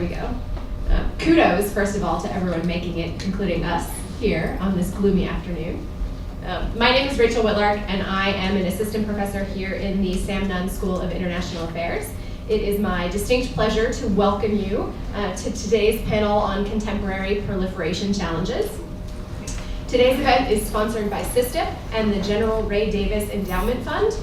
we go. Kudos, first of all, to everyone making it, including us here on this gloomy afternoon. My name is Rachel Whitlark, and I am an assistant professor here in the Sam Nunn School of International Affairs. It is my distinct pleasure to welcome you to today's panel on contemporary proliferation challenges. Today's event is sponsored by SISTIP and the General Ray Davis Endowment Fund.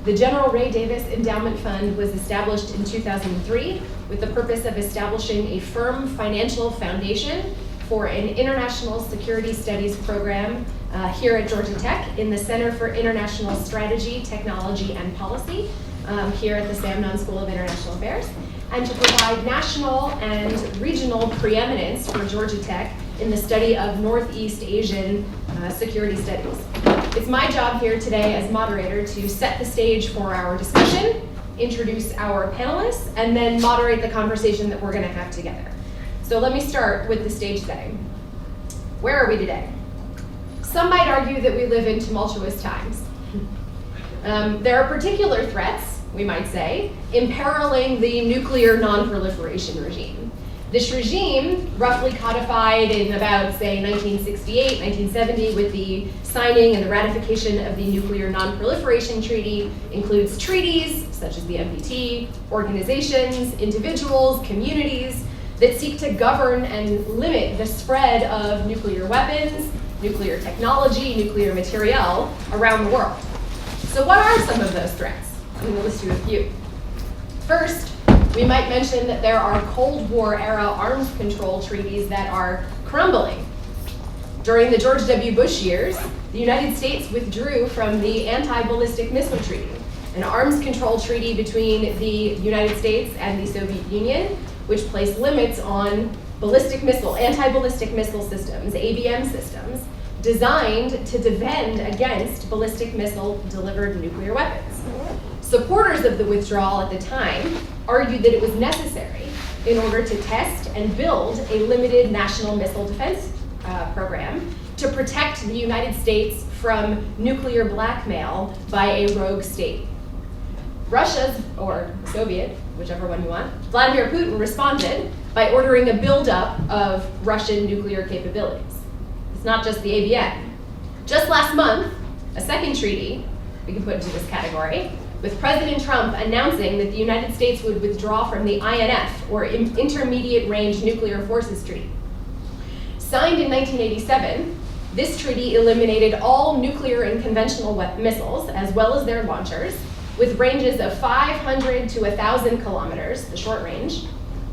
The General Ray Davis Endowment Fund was established in 2003 with the purpose of establishing a firm financial foundation for an international security studies program here at Georgia Tech in the Center for International Strategy, Technology, and Policy here at the Sam Nunn School of International Affairs, and to provide national and regional preeminence for Georgia Tech in the study of Northeast Asian security studies. It's my job here today as moderator to set the stage for our discussion, introduce our panelists, and then moderate the conversation that we're going to have together. So let me start with the stage setting. Where are we today? Some might argue that we live in tumultuous times. There are particular threats, we might say, imperiling the nuclear non-proliferation regime. This regime, roughly codified in about, say, 1968, 1970, with the signing and the ratification of the Nuclear Non-Proliferation Treaty, includes treaties, such as the NPT, organizations, individuals, communities, that seek to govern and limit the spread of nuclear weapons, nuclear technology, nuclear materiel around the world. So what are some of those threats? I'm going to list you a few. First, we might mention that there are Cold War era arms control treaties that are crumbling. During the George W. Bush years, the United States withdrew from the Anti-Ballistic Missile Treaty, an arms control treaty between the United States and the Soviet Union, which placed limits on anti-ballistic missile systems, ABM systems, designed to defend against ballistic missile-delivered nuclear weapons. Supporters of the withdrawal at the time argued that it was necessary in order to test and build a limited national missile defense program to protect the United States from nuclear blackmail by a rogue state. Russia's, or Soviet, whichever one you want, Vladimir Putin responded by ordering a buildup of Russian nuclear capabilities. It's not just the ABM. Just last month, a second treaty, we can put into this category, with President Trump announcing that the United States would withdraw from the INF, or Intermediate Range Nuclear Forces Treaty. Signed in 1987, this treaty eliminated all nuclear and conventional missiles, as well as their launchers, with ranges of 500 to 1,000 kilometers, the short range,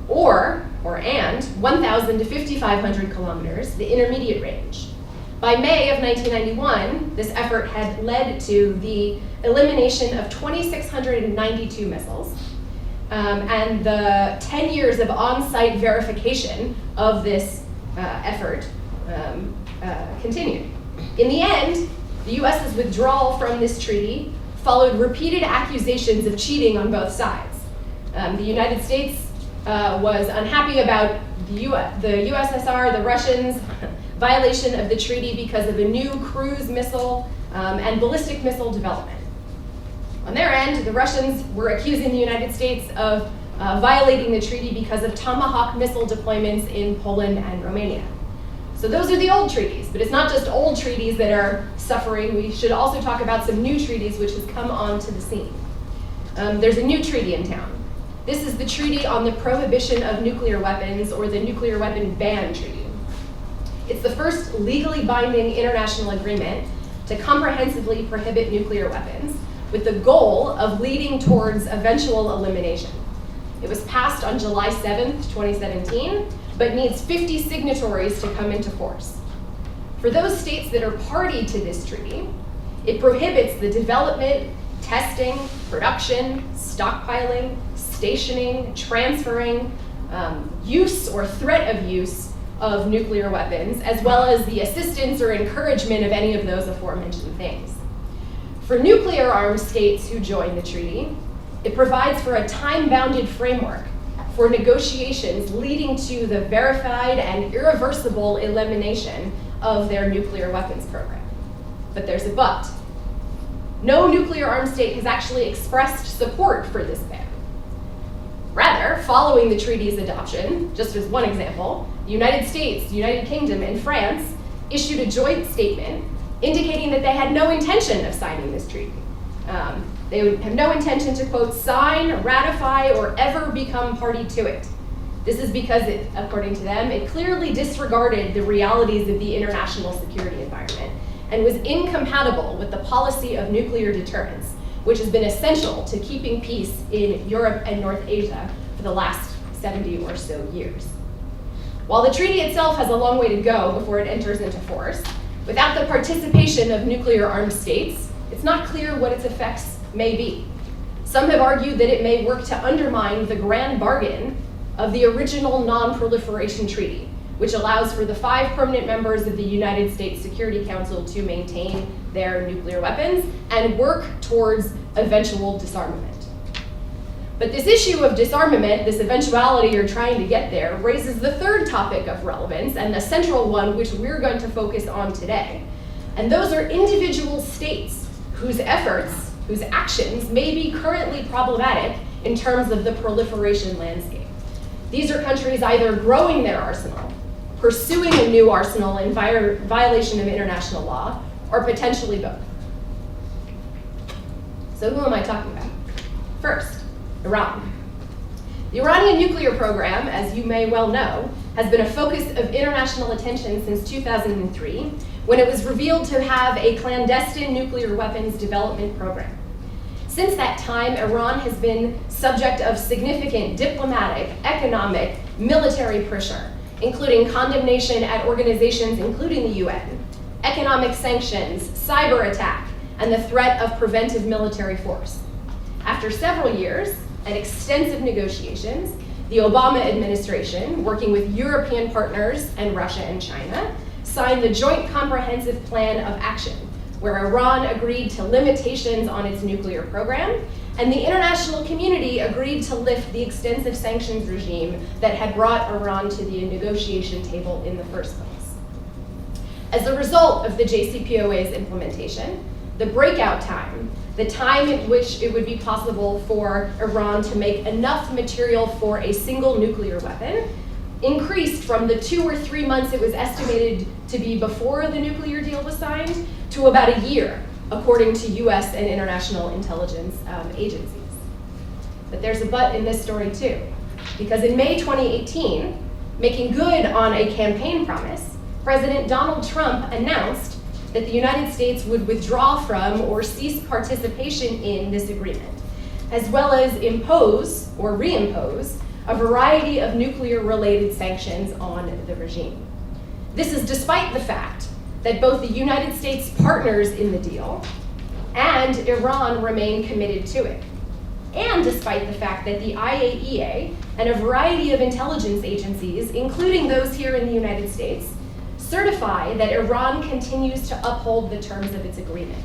and 1,000 to 5,500 kilometers, the intermediate range. By May of 1991, this effort had led to the elimination of 2,692 missiles, and the 10 years of on-site verification of this effort continued. In the end, the US's withdrawal from this treaty followed repeated accusations of cheating on both sides. The United States was unhappy about the USSR, the Russians' violation of the treaty because of a new cruise missile and ballistic missile development. On their end, the Russians were accusing the United States of violating the treaty because of Tomahawk missile deployments in Poland and Romania. So those are the old treaties, but it's not just old treaties that are suffering. We should also talk about some new treaties which has come onto the scene. There's a new treaty in town. This is the Treaty on the Prohibition of Nuclear Weapons, or the Nuclear Weapon Ban Treaty. It's the first legally binding international agreement to comprehensively prohibit nuclear weapons, with the goal of leading towards eventual elimination. It was passed on July 7th, 2017, but needs 50 signatories to come into force. For those states that are party to this treaty, it prohibits the development, testing, production, stockpiling, stationing, transferring, use or threat of use of nuclear weapons, as well as the assistance or encouragement of any of those aforementioned things. For nuclear-armed states who join the treaty, it provides for a time-bounded framework for negotiations leading to the verified and irreversible elimination of their nuclear weapons program. But there's a but. No nuclear-armed state has actually expressed support for this ban. Rather, following the treaty's adoption, just as one example, the United States, the United Kingdom, and France issued a joint statement indicating that they had no intention of signing this treaty. They would have no intention to, quote, sign, ratify, or ever become party to it. This is because, according to them, it clearly disregarded the realities of the international security environment and was incompatible with the policy of nuclear deterrence, which has been essential to keeping peace in Europe and North Asia for the last 70 or so years. While the treaty itself has a long way to go before it enters into force, without the participation of nuclear-armed states, it's not clear what its effects may be. Some have argued that it may work to undermine the grand bargain of the original Non-Proliferation Treaty, which allows for the 5 permanent members of the United States Security Council to maintain their nuclear weapons and work towards eventual disarmament. But this issue of disarmament, this eventuality you're trying to get there, raises the third topic of relevance and the central one which we're going to focus on today. And those are individual states whose efforts, whose actions may be currently problematic in terms of the proliferation landscape. These are countries either growing their arsenal, pursuing a new arsenal in violation of international law, or potentially both. So who am I talking about? First, Iran. The Iranian nuclear program, as you may well know, has been a focus of international attention since 2003, when it was revealed to have a clandestine nuclear weapons development program. Since that time, Iran has been subject of significant diplomatic, economic, military pressure, including condemnation at organizations including the UN, economic sanctions, cyber attack, and the threat of preventive military force. After several years and extensive negotiations, the Obama administration, working with European partners and Russia and China, signed the Joint Comprehensive Plan of Action, where Iran agreed to limitations on its nuclear program, and the international community agreed to lift the extensive sanctions regime that had brought Iran to the negotiation table in the first place. As a result of the JCPOA's implementation, the breakout time, the time in which it would be possible for Iran to make enough material for a single nuclear weapon, increased from the 2 or 3 months it was estimated to be before the nuclear deal was signed to about a year, according to US and international intelligence agencies. But there's a but in this story too, because in May 2018, making good on a campaign promise, President Donald Trump announced that the United States would withdraw from or cease participation in this agreement, as well as impose or reimpose a variety of nuclear-related sanctions on the regime. This is despite the fact that both the United States partners in the deal and Iran remain committed to it, and despite the fact that the IAEA and a variety of intelligence agencies, including those here in the United States, certify that Iran continues to uphold the terms of its agreement.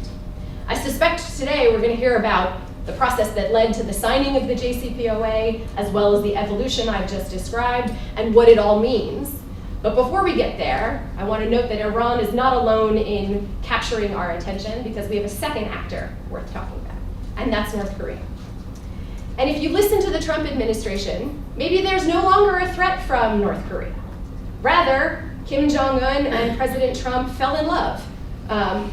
I suspect today we're going to hear about the process that led to the signing of the JCPOA, as well as the evolution I've just described, and what it all means. But before we get there, I want to note that Iran is not alone in capturing our attention, because we have a second actor worth talking about, and that's North Korea. And if you listen to the Trump administration, maybe there's no longer a threat from North Korea. Rather, Kim Jong-un and President Trump fell in love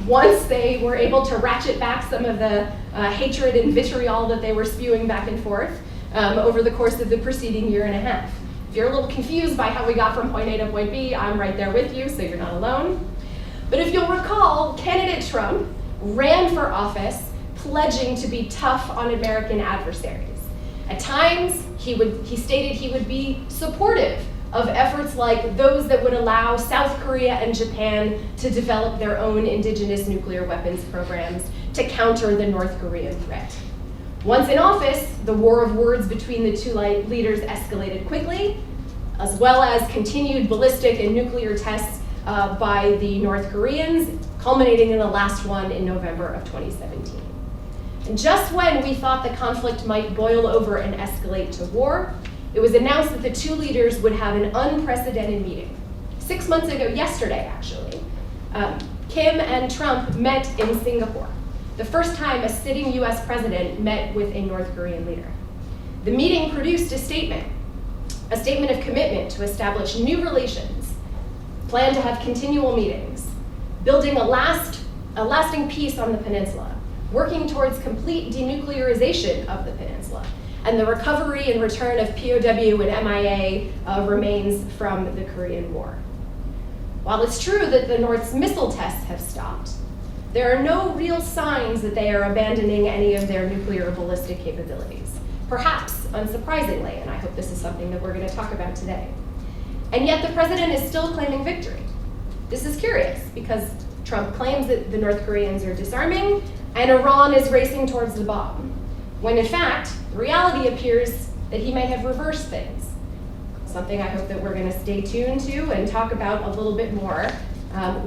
once they were able to ratchet back some of the hatred and vitriol that they were spewing back and forth over the course of the preceding year and a half. If you're a little confused by how we got from point A to point B, I'm right there with you, so you're not alone. But if you'll recall, candidate Trump ran for office pledging to be tough on American adversaries. At times, he stated he would be supportive of efforts like those that would allow South Korea and Japan to develop their own indigenous nuclear weapons programs to counter the North Korean threat. Once in office, the war of words between the two leaders escalated quickly, as well as continued ballistic and nuclear tests by the North Koreans, culminating in the last one in November of 2017. And just when we thought the conflict might boil over and escalate to war, it was announced that the two leaders would have an unprecedented meeting. 6 months ago, yesterday actually, Kim and Trump met in Singapore, the first time a sitting US president met with a North Korean leader. The meeting produced a statement of commitment to establish new relations, plan to have continual meetings, building a lasting peace on the peninsula, working towards complete denuclearization of the peninsula, and the recovery and return of POW and MIA remains from the Korean War. While it's true that the North's missile tests have stopped, there are no real signs that they are abandoning any of their nuclear ballistic capabilities. Perhaps unsurprisingly, and I hope this is something that we're going to talk about today. And yet the president is still claiming victory. This is curious because Trump claims that the North Koreans are disarming and Iran is racing towards the bomb, when in fact, the reality appears that he may have reversed things. Something I hope that we're going to stay tuned to and talk about a little bit more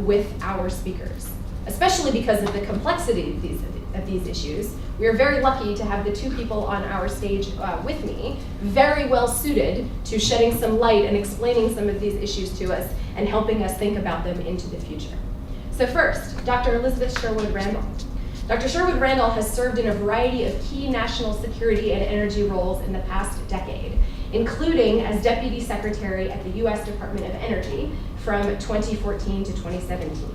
with our speakers, especially because of the complexity of these issues. We are very lucky to have the two people on our stage with me, very well suited to shedding some light and explaining some of these issues to us and helping us think about them into the future. So first, Dr. Elizabeth Sherwood Randall. Dr. Sherwood Randall has served in a variety of key national security and energy roles in the past decade, including as Deputy Secretary at the U.S. Department of Energy from 2014 to 2017.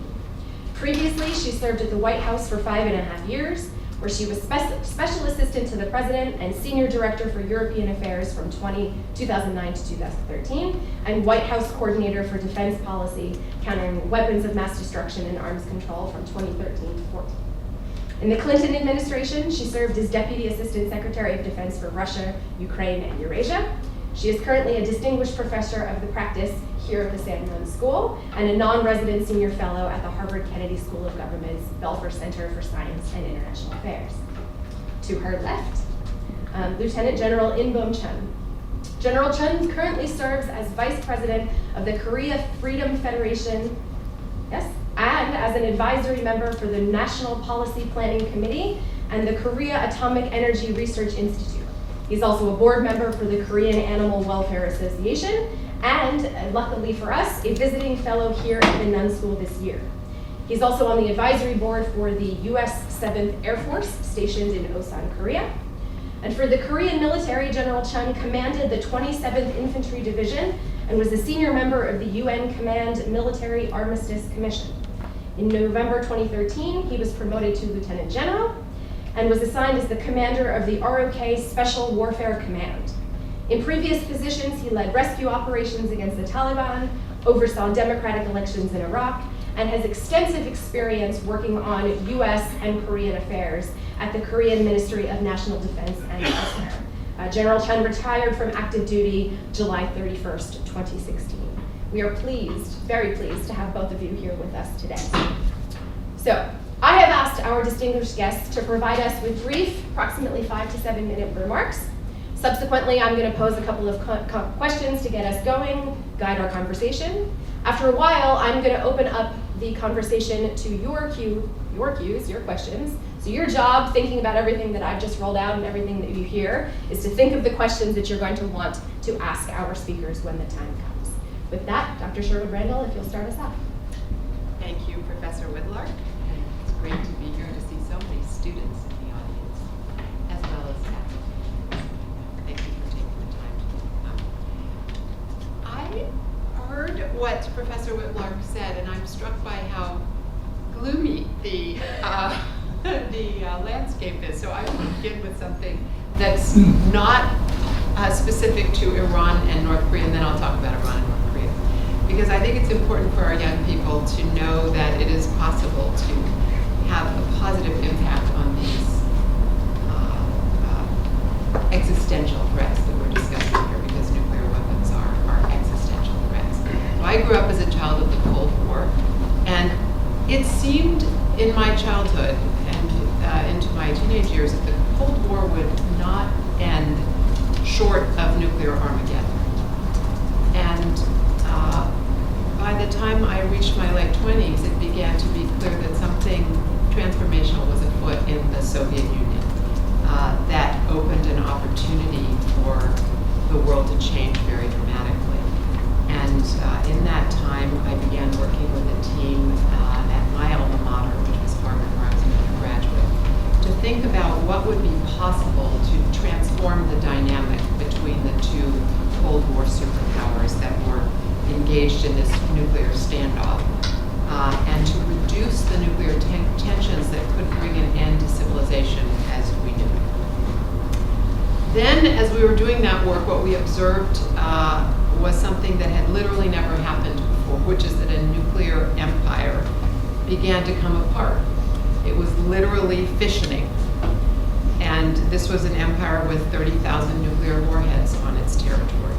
Previously, she served at the White House for 5.5 years, where she was Special Assistant to the President and Senior Director for European Affairs from 2009 to 2013, and White House Coordinator for Defense Policy, countering weapons of mass destruction and arms control from 2013 to 14. In the Clinton administration, she served as Deputy Assistant Secretary of Defense for Russia, Ukraine, and Eurasia. She is currently a Distinguished Professor of the Practice here at the Sam Nunn School and a non-resident senior fellow at the Harvard Kennedy School of Government's Belfer Center for Science and International Affairs. To her left, Lieutenant General In-Bom Chun. General Chun currently serves as Vice President of the Korea Freedom Federation, and as an advisory member for the National Policy Planning Committee and the Korea Atomic Energy Research Institute. He's also a board member for the Korean Animal Welfare Association, and luckily for us, a visiting fellow here at the Nunn School this year. He's also on the advisory board for the US 7th Air Force stationed in Osan, Korea. And for the Korean military, General Chun commanded the 27th Infantry Division and was a senior member of the UN Command Military Armistice Commission. In November 2013, he was promoted to Lieutenant General and was assigned as the commander of the ROK Special Warfare Command. In previous positions, he led rescue operations against the Taliban, oversaw democratic elections in Iraq, and has extensive experience working on US and Korean affairs at the Korean Ministry of National Defense and elsewhere. General Chun retired from active duty July 31st, 2016. We are pleased, very pleased, to have both of you here with us today. So, I have asked our distinguished guests to provide us with brief, approximately 5 to 7 minute remarks. Subsequently, I'm going to pose a couple of questions to get us going, guide our conversation. After a while, I'm going to open up the conversation to your cues, your questions. So your job, thinking about everything that I've just rolled out and everything that you hear, is to think of the questions that you're going to want to ask our speakers when the time comes. With that, Dr. Sherwood Randall, if you'll start us off. Thank you, Professor Whitlark. And it's great to be here to see so many students in the audience, as well as faculty. Thank you for taking the time to come. I heard what Professor Whitlark said, and I'm struck by how gloomy the landscape is. So I will begin with something that's not specific to Iran and North Korea, and then I'll talk about Iran and North Korea. Because I think it's important for our young people to know that it is possible to have a positive impact on these existential threats that we're discussing here, because nuclear weapons are existential threats. So I grew up as a child of the Cold War, and it seemed in my childhood and into my teenage years that the Cold War would not end short of nuclear Armageddon. And by the time I reached my late 20s, it began to be clear that something transformational was afoot in the Soviet Union that opened an opportunity for the world to change very dramatically. And in that time, I began working with a team at my alma mater, which was Harvard, where I was an undergraduate, to think about what would be possible to transform the dynamic two Cold War superpowers that were engaged in this nuclear standoff, and to reduce the nuclear tensions that could bring an end to civilization as we knew it. Then, as we were doing that work, what we observed was something that had literally never happened before, which is that a nuclear empire began to come apart. It was literally fissioning. And this was an empire with 30,000 nuclear warheads on its territory.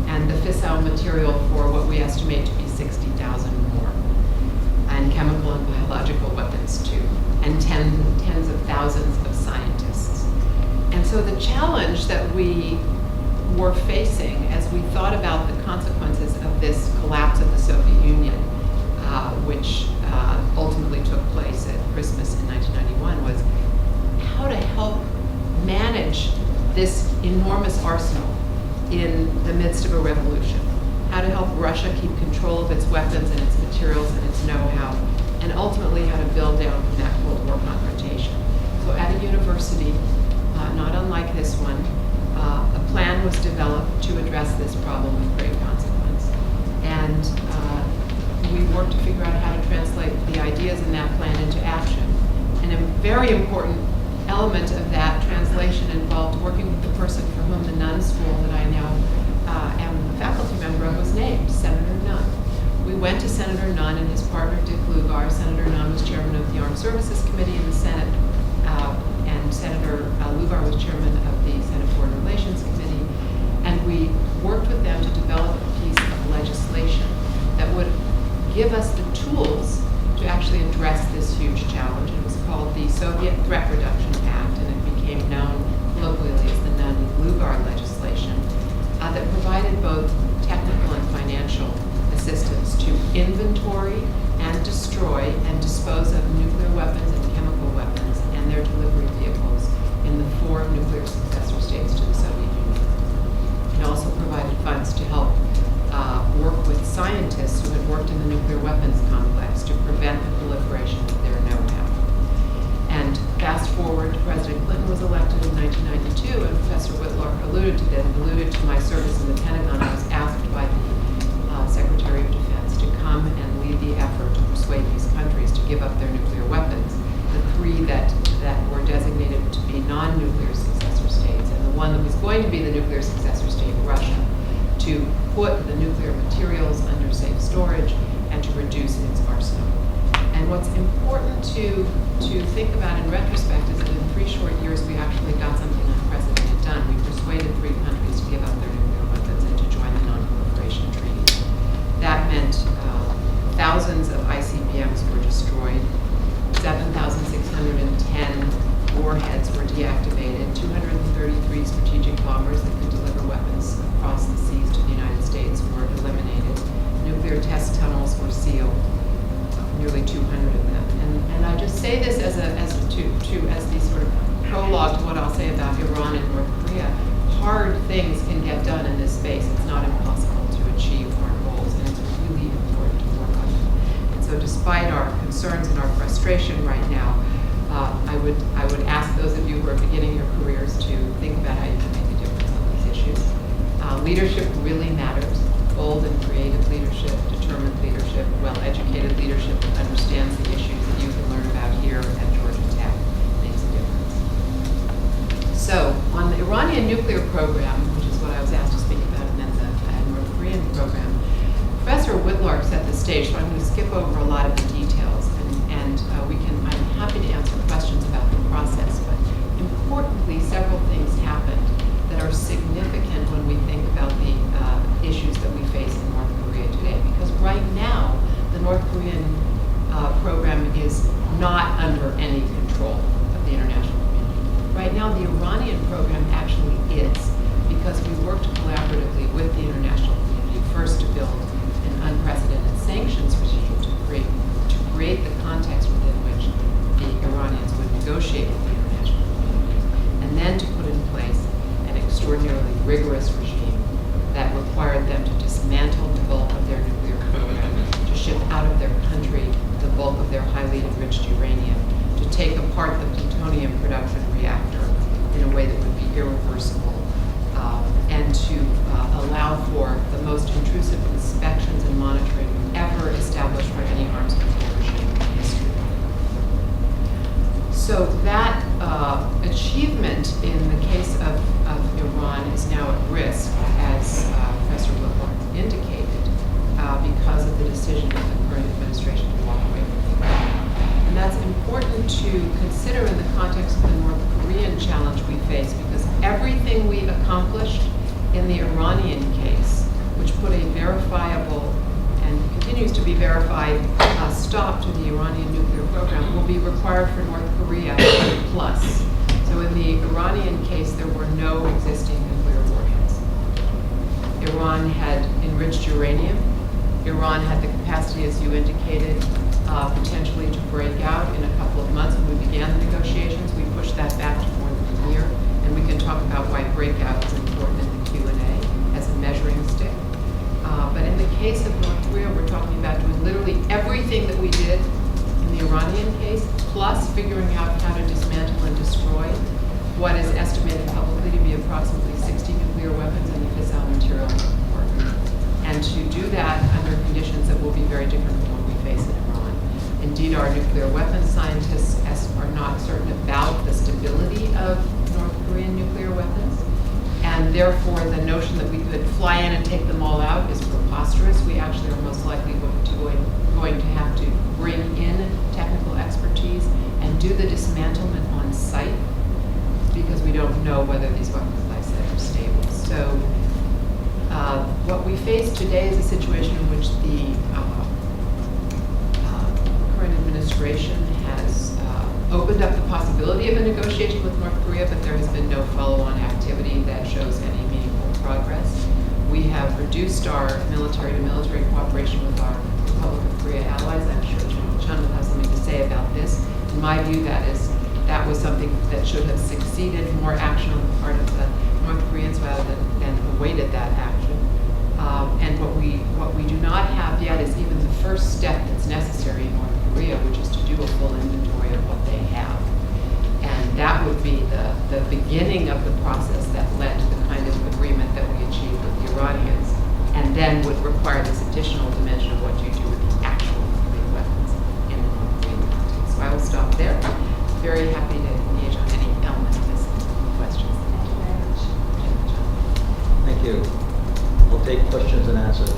And the fissile material for what we estimate to be 60,000 more. And chemical and biological weapons too. And tens of thousands of scientists. And so the challenge that we were facing as we thought about the consequences of this collapse of the Soviet Union, which ultimately took place at Christmas in 1991, was how to help manage this enormous arsenal in the midst of a revolution. How to help Russia keep control of its weapons and its materials and its know-how, and ultimately how to build down from that Cold War confrontation. So at a university, not unlike this one, a plan was developed to address this problem with great consequence. And we worked to figure out how to translate the ideas in that plan into action. And a very important element of that translation involved working with the person for whom the Nunn School that I now am a faculty member of was named, Senator Nunn. We went to Senator Nunn and his partner Dick Lugar. Senator Nunn was chairman of the Armed Services Committee in the Senate, and Senator Lugar was chairman of the Senate Foreign Relations Committee. And we worked with them to develop a piece of legislation that would give us the tools to actually address this huge challenge. It was called the Soviet Threat Reduction Act, and it became known colloquially as the Nunn-Lugar legislation, that provided both technical and financial assistance to inventory and destroy and dispose of nuclear weapons and chemical weapons and their delivery vehicles in the 4 nuclear successor states to the Soviet Union. It also provided funds to help work with scientists who had worked in the nuclear weapons complex to prevent the proliferation of their know-how. And fast forward, President Clinton was elected in 1992, and Professor Whitlark alluded to my service in the Pentagon. I was asked by the Secretary of Defense to come and lead the effort to persuade these countries to give up their nuclear weapons, the 3 that were designated to be non-nuclear successor states, and the one that was going to be the nuclear successor state, Russia, to put the nuclear materials under safe storage and to reduce its arsenal. And what's important to think about in retrospect is that in 3 short years we actually got something unprecedented done. We persuaded 3 countries to give up their nuclear weapons and to join the Non-Proliferation Treaty. That meant thousands of ICBMs were destroyed, 7,610 warheads were deactivated, 233 strategic bombers that could deliver weapons across the seas to the United States were eliminated. Nuclear test tunnels were sealed, nearly 200 of them. And I just say this as the sort of prologue to what I'll say about Iran and North Korea. Hard things can get done in this space. It's not impossible to achieve our goals, and it's really important to work on them. And so despite our concerns and our frustration right now, I would ask those of you who are beginning your careers to think about how you can make a difference on these issues. Leadership really matters. Bold and creative leadership, determined leadership, well-educated leadership that understands the issues that you can learn about here at Georgia Tech makes a difference. So, on the Iranian nuclear program, which is what I was asked to speak about, and then the North Korean program, Professor Whitlark set the stage, so I'm going to skip over a lot of the details, and I'm happy to answer questions about the process, but importantly, several things happened that are significant when we think about the issues that we face in North Korea today. Because right now, the North Korean program is not under any control of the international community. Right now, the Iranian program actually is, because we worked collaboratively with the international community, first to build an unprecedented sanctions regime to create the context within which the Iranians would negotiate with the international community, and then to put in place an extraordinarily rigorous regime that required them to dismantle the bulk of their nuclear program, to ship out of their country the bulk of their highly enriched uranium, to take apart the plutonium production reactor in a way that would be irreversible, and to most intrusive inspections and monitoring ever established for any arms control regime in history. So that achievement in the case of Iran is now at risk, as Professor Whitlock indicated, because of the decision of the current administration to walk away from the program. And that's important to consider in the context of the North Korean challenge we face, because everything we accomplished in the Iranian case, which put a verifiable and continues to be verified stop to the Iranian nuclear program, will be required for North Korea plus. So in the Iranian case, there were no existing nuclear warheads. Iran had enriched uranium. Iran had the capacity, as you indicated, potentially to break out in a couple of months. When we began the negotiations, we pushed that back to more than a year, and we can talk about why breakout is important in the Q&A as a measuring stick. But in the case of North Korea, we're talking about doing literally everything that we did in the Iranian case, plus figuring out how to dismantle and destroy what is estimated publicly to be approximately 60 nuclear weapons in the fissile material network. And to do that under conditions that will be very different from what we face in Iran. Indeed, our nuclear weapons scientists are not certain about the stability of North Korean nuclear weapons. And therefore, the notion that we could fly in and take them all out is preposterous. We actually are most likely going to have to bring in technical expertise and do the dismantlement on site, because we don't know whether these weapons, as I said, are stable. So what we face today is a situation in which the current administration has opened up the possibility of a negotiation with North Korea, but there has been no follow-on activity that shows any meaningful progress. We have reduced our military-to-military cooperation with our Republic of Korea allies. I'm sure General Chun will have something to say about this. In my view, that was something that should have succeeded, more action on the part of the North Koreans rather than awaited that action. And what we do not have yet is even the first step that's necessary in North Korea, which is to do a full inventory of what they have. And that would be the beginning of the process that led to the kind of agreement that we achieved with the Iranians, and then would require this additional dimension of what you do with the actual nuclear weapons in the North Korean context. So I will stop there. Very happy to engage on any element of this question. Thank you very much. Thank you. We'll take questions and answers.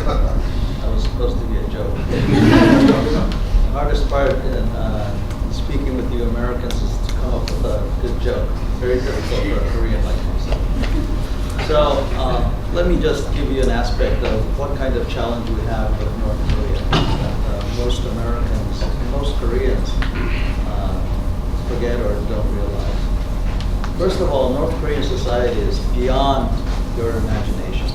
That was supposed to be a joke. The hardest part in speaking with you Americans is to come up with a good joke. Very difficult for a Korean like myself. So let me just give you an aspect of what kind of challenge we have with North Korea that most Americans, most Koreans forget or don't realize. First of all, North Korean society is beyond your imagination.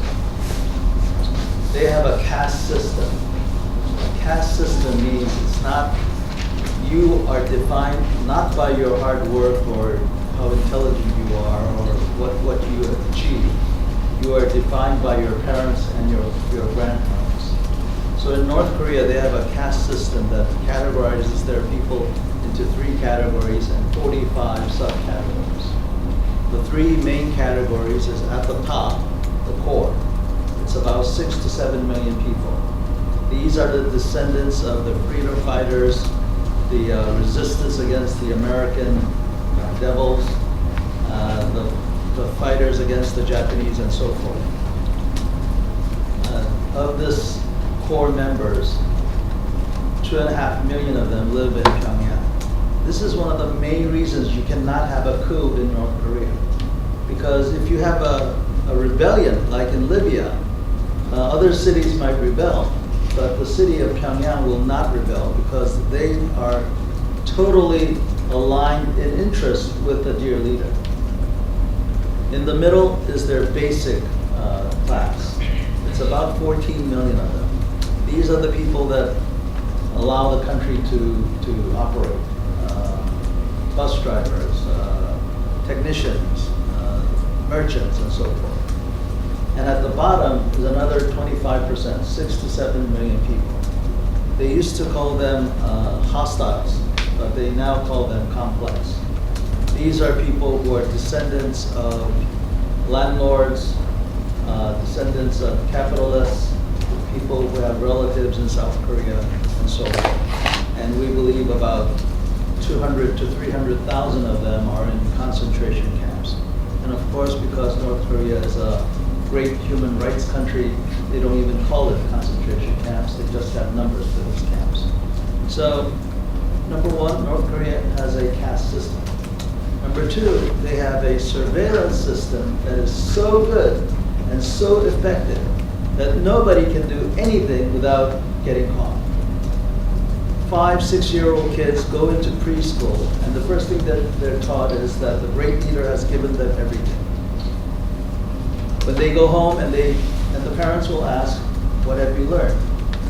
They have a caste system. A caste system means it's not, you are defined not by your hard work or how intelligent you are or what you have achieved. You are defined by your parents and your grandparents. So in North Korea, they have a caste system that categorizes their people into 3 categories and 45 subcategories. The 3 main categories is at the top, the core. It's about 6 to 7 million people. These are the descendants of the freedom fighters, the resistance against the American devils, the fighters against the Japanese, and so forth. Of this core members, 2.5 million of them live in Pyongyang. This is one of the main reasons you cannot have a coup in North Korea. Because if you have a rebellion, like in Libya, other cities might rebel, but the city of Pyongyang will not rebel because they are totally aligned in interest with the dear leader. In the middle is their basic class. It's about 14 million of them. These are the people that allow the country to operate. Bus drivers, technicians, merchants, and so forth. And at the bottom is another 25%, 6 to 7 million people. They used to call them hostiles, but they now call them complex. These are people who are descendants of landlords, descendants of capitalists, people who have relatives in South Korea, and so on. And we believe about 200 to 300,000 of them are in concentration camps. And of course, because North Korea is a great human rights country, they don't even call it concentration camps, they just have numbers for these camps. So, number one, North Korea has a caste system. Number two, they have a surveillance system that is so good and so effective that nobody can do anything without getting caught. 5, 6-year-old kids go into preschool, and the first thing that they're taught is that the great leader has given them everything. When they go home and the parents will ask, "What have you learned?"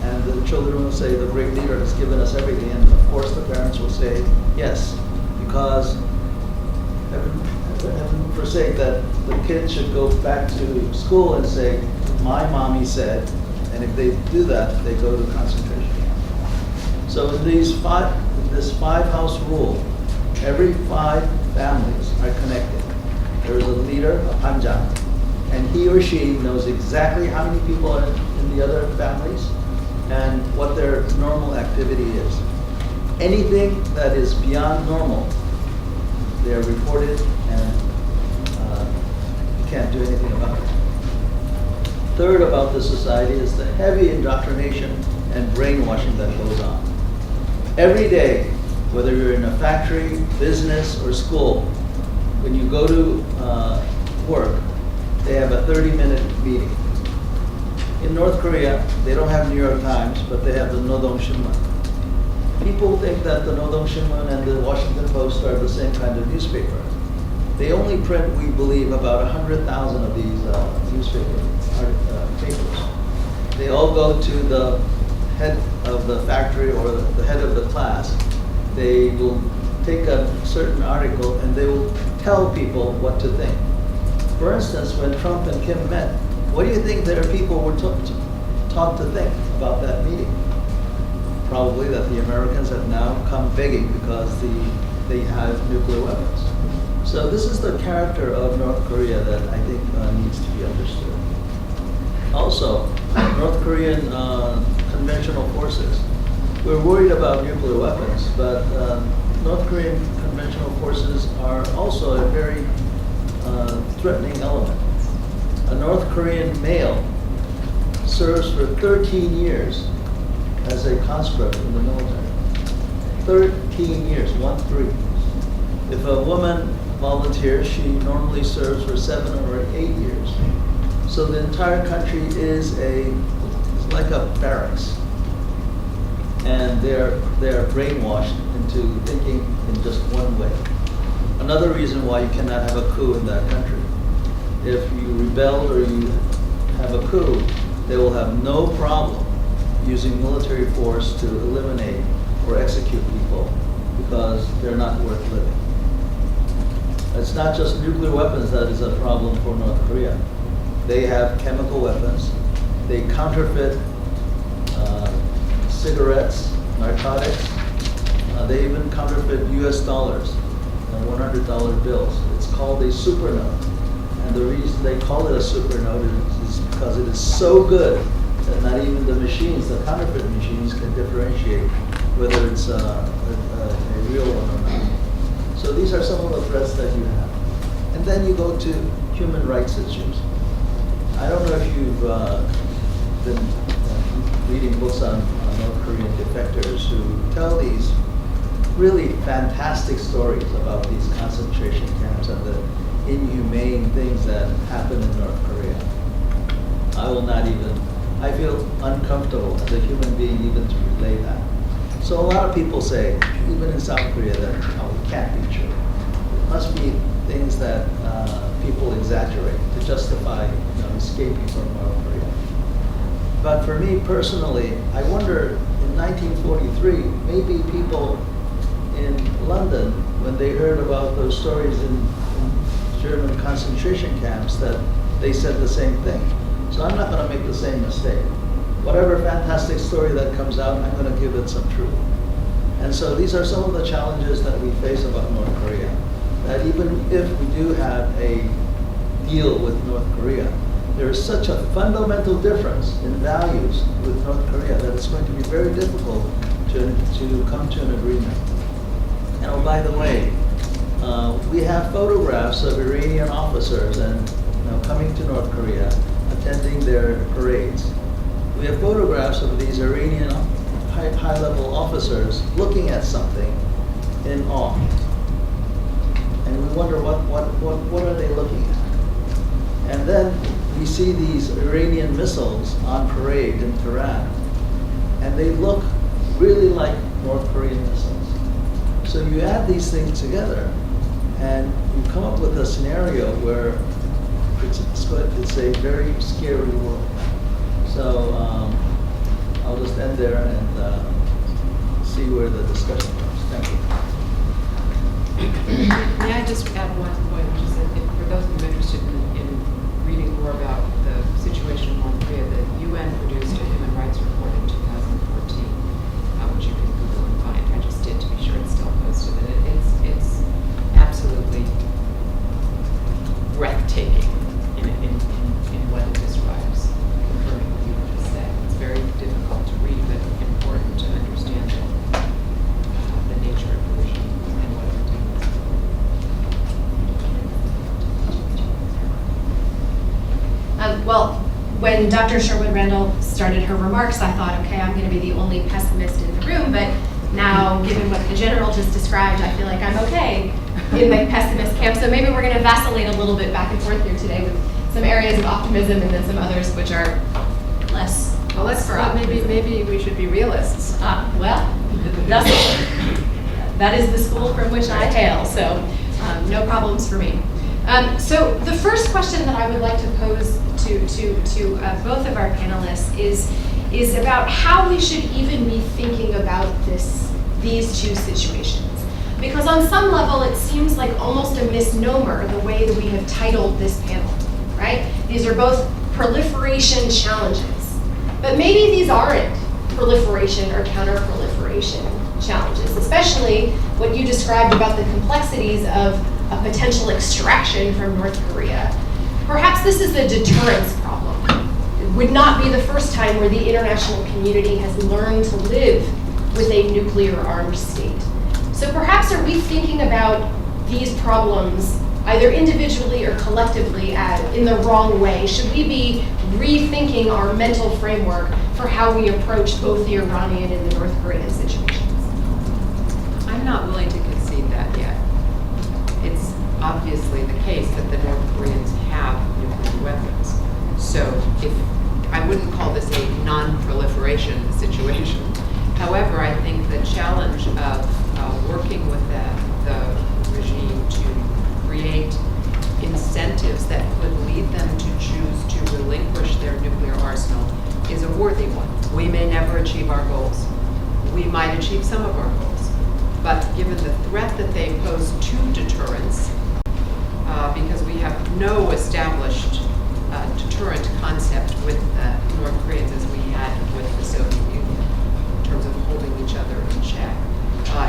And the children will say, "The great leader has given us everything." And of course the parents will say, "Yes," because heaven forsake that the kids should go back to school and say, "My mommy said," and if they do that, they go to concentration camp. So in this 5-house rule, every 5 families are connected. There is a leader, a panjang, and he or she knows exactly how many people are in the other families and what their normal activity is. Anything that is beyond normal, they are reported, and you can't do anything about it. Third about this society is the heavy indoctrination and brainwashing that goes on. Every day, whether you're in a factory, business, or school, when you go to work, they have a 30-minute meeting. In North Korea, they don't have New York Times, but they have the Nodong Shinmun. People think that the Nodong Shinmun and the Washington Post are the same kind of newspaper. They only print, we believe, about 100,000 of these papers. They all go to the head of the factory or the head of the class. They will take a certain article and they will tell people what to think. For instance, when Trump and Kim met, what do you think their people were taught to think about that meeting? Probably that the Americans have now come begging because they have nuclear weapons. So this is the character of North Korea that I think needs to be understood. Also, North Korean conventional forces. We're worried about nuclear weapons, but North Korean conventional forces are also a very threatening element. A North Korean male serves for 13 years as a conscript in the military. 13 years, 1-3. If a woman volunteers, she normally serves for 7 or 8 years. So the entire country is like a barracks. And they're brainwashed into thinking in just one way. Another reason why you cannot have a coup in that country. If you rebel or you have a coup, they will have no problem using military force to eliminate or execute people because they're not worth living. It's not just nuclear weapons that is a problem for North Korea. They have chemical weapons. They counterfeit cigarettes, narcotics. They even counterfeit US dollars and $100 bills. It's called a super note. And the reason they call it a super note is because it is so good that not even the machines, the counterfeit machines, can differentiate whether it's a real one or not. So these are some of the threats that you have. And then you go to human rights issues. I don't know if you've been reading books on North Korean defectors who tell these really fantastic stories about these concentration camps and the inhumane things that happen in North Korea. I feel uncomfortable as a human being even to relay that. So a lot of people say, even in South Korea, that it can't be true. It must be things that people exaggerate to justify escaping from North Korea. But for me personally, I wonder, in 1943, maybe people in London, when they heard about those stories in German concentration camps, that they said the same thing. So I'm not going to make the same mistake. Whatever fantastic story that comes out, I'm going to give it some truth. And so these are some of the challenges that we face about North Korea. That even if we do have a deal with North Korea, there is such a fundamental difference in values with North Korea that it's going to be very difficult to come to an agreement. And oh, by the way, we have photographs of Iranian officers and coming to North Korea, attending their parades. We have photographs of these Iranian high-level officers looking at something in awe. And we wonder what are they looking at? And then we see these Iranian missiles on parade in Tehran, and they look really like North Korean missiles. So you add these things together, and you come up with a scenario where it's a very scary world. So I'll just end there and see where the discussion goes. Thank you. May I just add one point, which is that for those of you interested in reading more about the situation in North Korea, the UN produced a human rights report in 2014, which you can Google and find. I just did to be sure it's still posted. And it's absolutely breathtaking in what it describes, confirming what you just said. It's very difficult to read, but important to understand the nature of the regime and what it does. Well, when Dr. Sherwood Randall started her remarks, I thought, okay, I'm going to be the only pessimist in the room, but now, given what the general just described, I feel like I'm okay in the pessimist camp. So maybe we're going to vacillate a little bit back and forth here today with some areas of optimism and then some others which are less. Well, let's maybe we should be realists. Well, that is the school from which I hail, so no problems for me. So the first question that I would like to pose to both of our panelists is about how we should even be thinking about these two situations. Because on some level, it seems like almost a misnomer the way that we have titled this panel, right? These are both proliferation challenges. But maybe these aren't proliferation or counter-proliferation challenges, especially what you described about the complexities of a potential extraction from North Korea. Perhaps this is a deterrence problem. It would not be the first time where the international community has learned to live with a nuclear-armed state. So perhaps are we thinking about these problems either individually or collectively in the wrong way? Should we be rethinking our mental framework for how we approach both the Iranian and the North Korean situations? I'm not willing to concede that yet. It's obviously the case that the North Koreans have nuclear weapons. So I wouldn't call this a non-proliferation situation. However, I think the challenge of working with the regime to create incentives that could lead them to choose to relinquish their nuclear arsenal is a worthy one. We may never achieve our goals. We might achieve some of our goals. But given the threat that they pose to deterrence, because we have no established deterrent concept with the North Koreans as we had with the Soviet Union in terms of holding each other in check,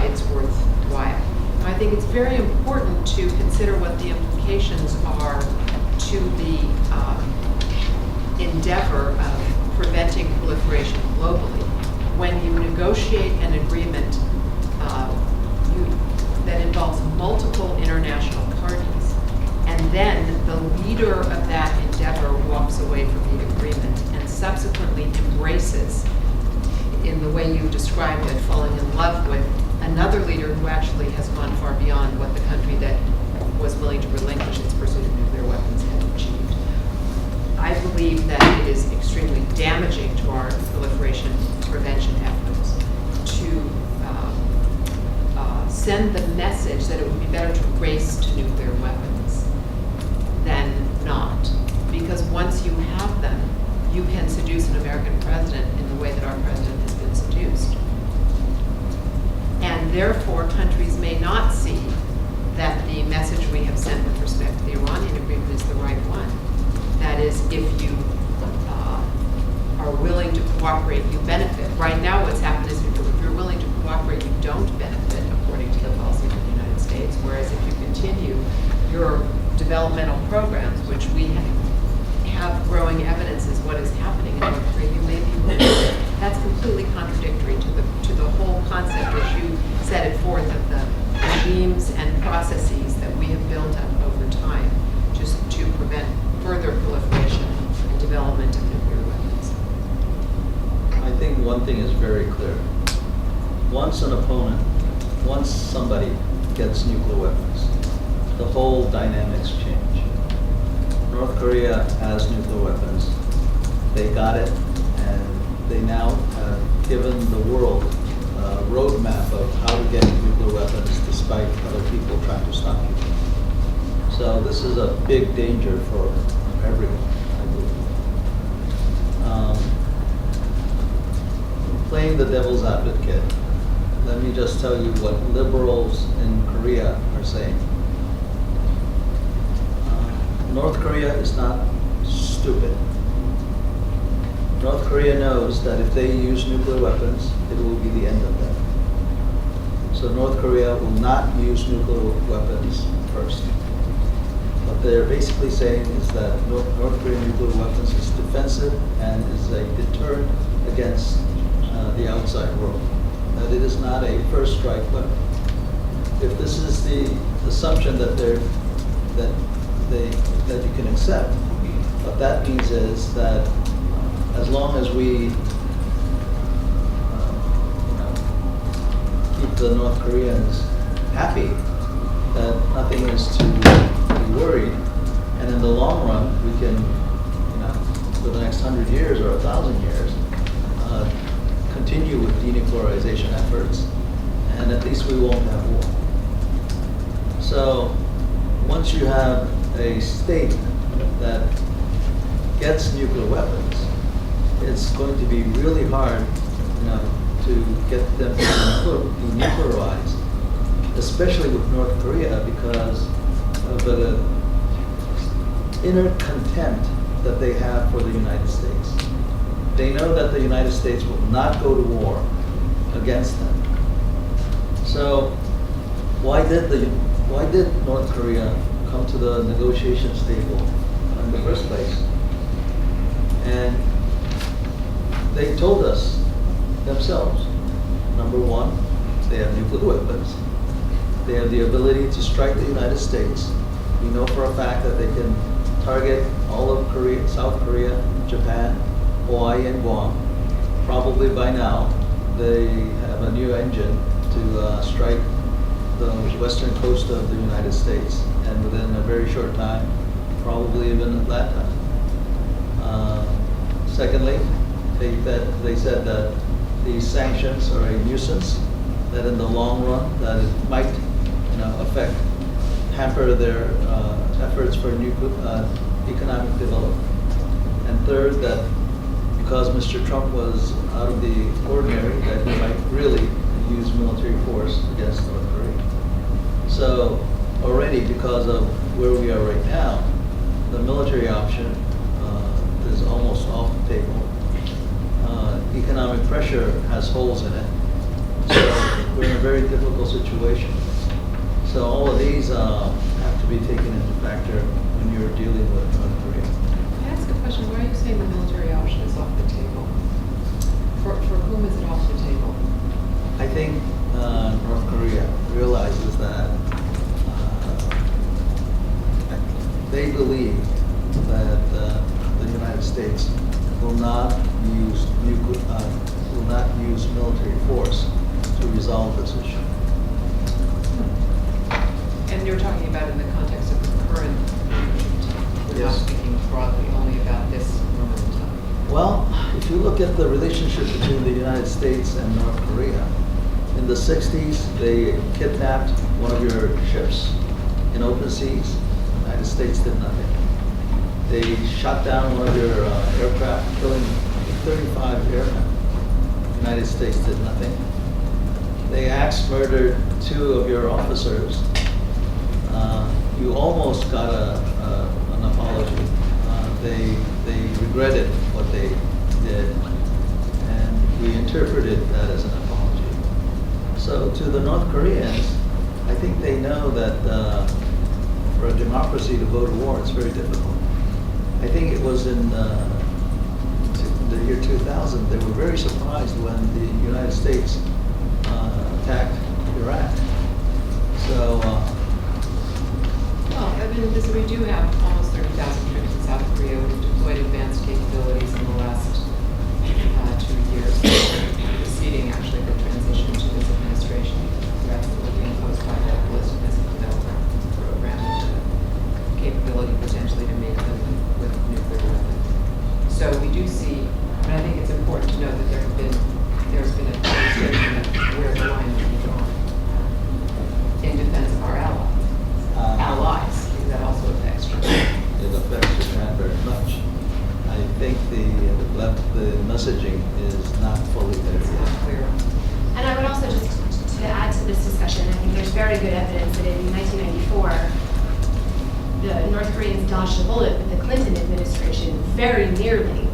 it's worthwhile. I think it's very important to consider what the implications are to the endeavor of preventing proliferation globally. When you negotiate an agreement that involves multiple international parties, and then the leader of that endeavor walks away from the agreement and subsequently embraces, in the way you described it, falling in love with another leader who actually has gone far beyond what the country that was willing to relinquish its pursuit of nuclear weapons had achieved. I believe that it is extremely damaging to our proliferation prevention efforts to send the message that it would be better to race to nuclear weapons than not. Because once you have them, you can seduce an American president in the way that our president has been seduced. And therefore, countries may not see that the message we have sent with respect to the Iranian agreement is the right one. That is, if you are willing to cooperate, you benefit. Right now, what's happened is if you're willing to cooperate, you don't benefit, according to the policy of the United States. Whereas if you continue your developmental programs, which we have growing evidence is what is happening in North Korea, you may be right. That's completely contradictory to the whole concept as you set it forth of the regimes and processes that we have built up over time just to prevent further proliferation and development of nuclear weapons. I think one thing is very clear. Once somebody gets nuclear weapons, the whole dynamics change. North Korea has nuclear weapons. They got it, and they now have given the world a roadmap of how to get nuclear weapons despite other people trying to stop you. So this is a big danger for everyone, I believe. Playing the devil's advocate, let me just tell you what liberals in Korea are saying. North Korea is not stupid. North Korea knows that if they use nuclear weapons, it will be the end of them. So North Korea will not use nuclear weapons first. What they're basically saying is that North Korean nuclear weapons is defensive and is a deterrent against the outside world. That it is not a first strike weapon. If this is the assumption that you can accept, what that means is that as long as we keep the North Koreans happy, that nothing is to be worried, and in the long run, we can, for the next 100 years or 1,000 years, continue with denuclearization efforts, and at least we won't have war. So once you have a state that gets nuclear weapons, it's going to be really hard, to get them denuclearized, especially with North Korea, because of the inner contempt that they have for the United States. They know that the United States will not go to war against them. So why did North Korea come to the negotiations table in the first place? And they told us themselves, number one, they have nuclear weapons. They have the ability to strike the United States. We know for a fact that they can target all of Korea, South Korea, Japan, Hawaii, and Guam. Probably by now, they have a new engine to strike the western coast of the United States, and within a very short time, probably even Atlanta. Secondly, they said that these sanctions are a nuisance, that in the long run, that it might hamper their efforts for economic development. And third, that because Mr. Trump was out of the ordinary, that he might really use military force against North Korea. So already, because of where we are right now, the military option is almost off the table. Economic pressure has holes in it. So we're in a very difficult situation. So all of these have to be taken into factor when you're dealing with North Korea. Can I ask a question? Why are you saying the military option is off the table? For whom is it off the table? I think North Korea realizes that they believe that the United States will not use military force to resolve this issue. And you're talking about in the context of the current movement. We're not speaking broadly only about this moment in time. Well, if you look at the relationship between the United States and North Korea, in the 60s, they kidnapped one of your ships in open seas. The United States did nothing. They shot down one of your aircraft, killing 35 airmen. The United States did nothing. They axe murdered 2 of your officers. You almost got an apology. They regretted what they did, and we interpreted that as an apology. So to the North Koreans, I think they know that for a democracy to go to war, it's very difficult. I think it was in the year 2000, they were very surprised when the United States attacked Iraq. So, Well, I mean, we do have almost 30,000 troops in South Korea. We've deployed advanced capabilities in the last 2 years, preceding actually the transition to this administration. Threats that were being posed by the ballistic missile development program, and the capability potentially to make them with nuclear weapons. So we do see, and I think it's important to note that there's been a demonstration of where the line will be drawn in defense of our allies, because that also affects Japan. it affects Japan very much. I think the messaging is not fully there It's not yet. clear. And I would also just, to add to this discussion, I think there's very good evidence that in 1994, the North Koreans dodged a bullet with the Clinton administration very nearly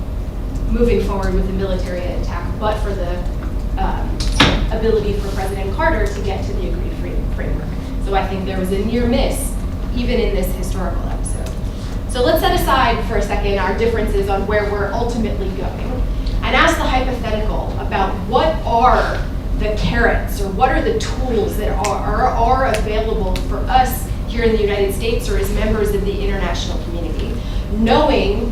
moving forward with the military attack, but for the ability for President Carter to get to the agreed framework. So I think there was a near miss, even in this historical episode. So let's set aside for a second our differences on where we're ultimately going and ask the hypothetical about what are the carrots or what are the tools that are available for us here in the United States or as members of the international community, knowing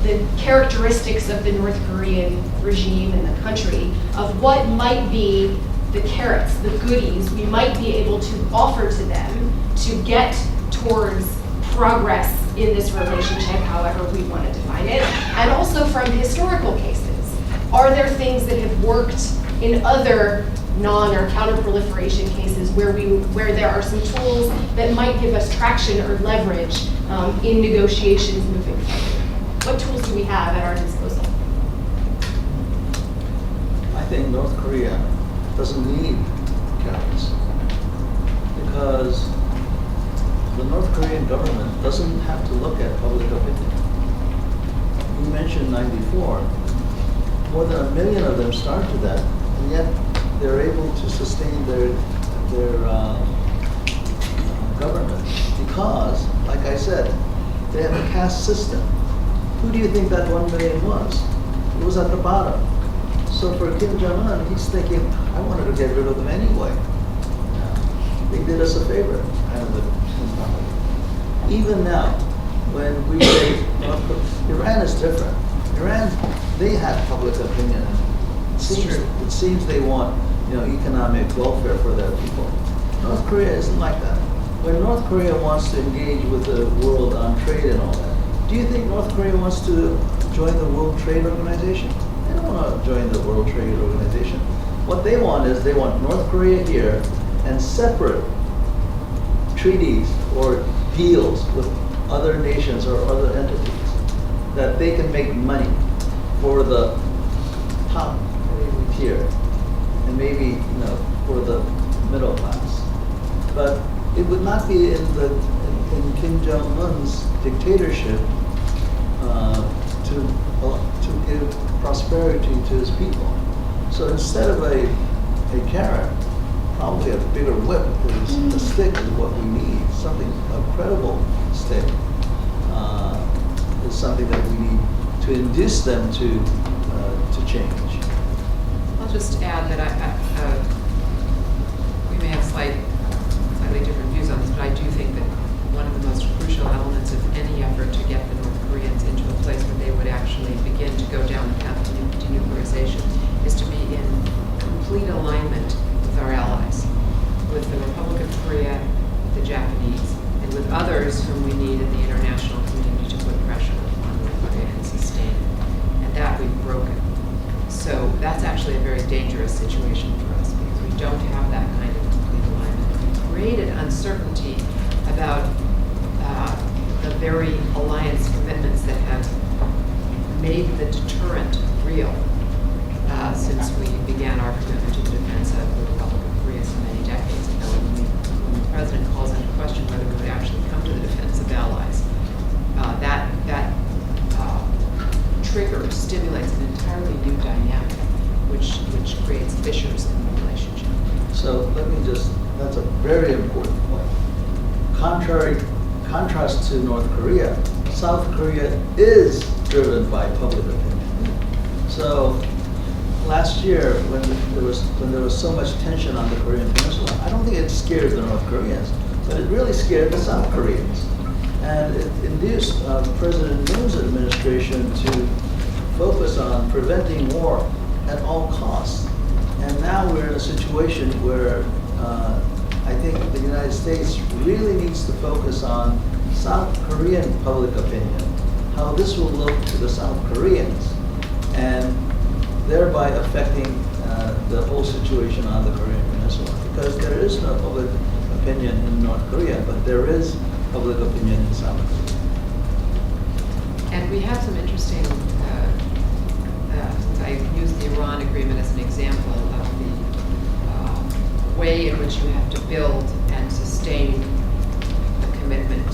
the characteristics of the North Korean regime and the country, of what might be the carrots, the goodies we might be able to offer to them to get towards progress in this relationship, however we want to define it, and also from historical cases. Are there things that have worked in other non or counter-proliferation cases where there are some tools that might give us traction or leverage in negotiations moving forward? What tools do we have at our disposal? I think North Korea doesn't need carrots because the North Korean government doesn't have to look at public opinion. You mentioned 94. More than 1 million of them started that, and yet they're able to sustain their government because, like I said, they have a caste system. Who do you think that 1 million was? It was at the bottom. So for Kim Jong-un, he's thinking, I wanted to get rid of them anyway. They did us a favor, kind of mentality. Even now, when we say, Iran is different. Iran, they have public opinion. It seems they want, economic welfare for their people. North Korea isn't like that. When North Korea wants to engage with the world on trade and all that, do you think North Korea wants to join the World Trade Organization? They don't want to join the World Trade Organization. What they want is they want North Korea here and separate treaties or deals with other nations or other entities that they can make money for the top tier and maybe for the middle class. But it would not be in Kim Jong-un's dictatorship to give prosperity to his people. So instead of a carrot, probably a bigger whip, because a stick is what we need. Something, a credible stick is something that we need to induce them to change. I'll just add that we may have slightly different views on this, but I do think that one of the most crucial elements of any effort to get the North Koreans into a place where they would actually begin to go down the path of denuclearization is to be in complete alignment with our allies, with the Republic of Korea, with the Japanese, and with others whom we need in the international community to put pressure on North Korea and sustain. And that we've broken. So that's actually a very dangerous situation for us because we don't have that kind of complete alignment. We've created uncertainty about the very alliance commitments that have made the deterrent real since we began our commitment to the defense of the Republic of Korea so many decades ago. When the president calls into question whether we would actually come to the defense of allies, that trigger stimulates an entirely new dynamic, which creates fissures in the relationship. So that's a very important point. Contrary contrast to North Korea, South Korea is driven by public opinion. So last year, when there was so much tension on the Korean Peninsula, I don't think it scared the North Koreans, but it really scared the South Koreans. And it induced President Moon's administration to focus on preventing war at all costs. And now we're in a situation where I think the United States really needs to focus on South Korean public opinion, how this will look to the South Koreans, and thereby affecting the whole situation on the Korean Peninsula. Because there is no public opinion in North Korea, but there is public opinion in South Korea. And we have some interesting, since I used the Iran agreement as an example of the way in which you have to build and sustain a commitment.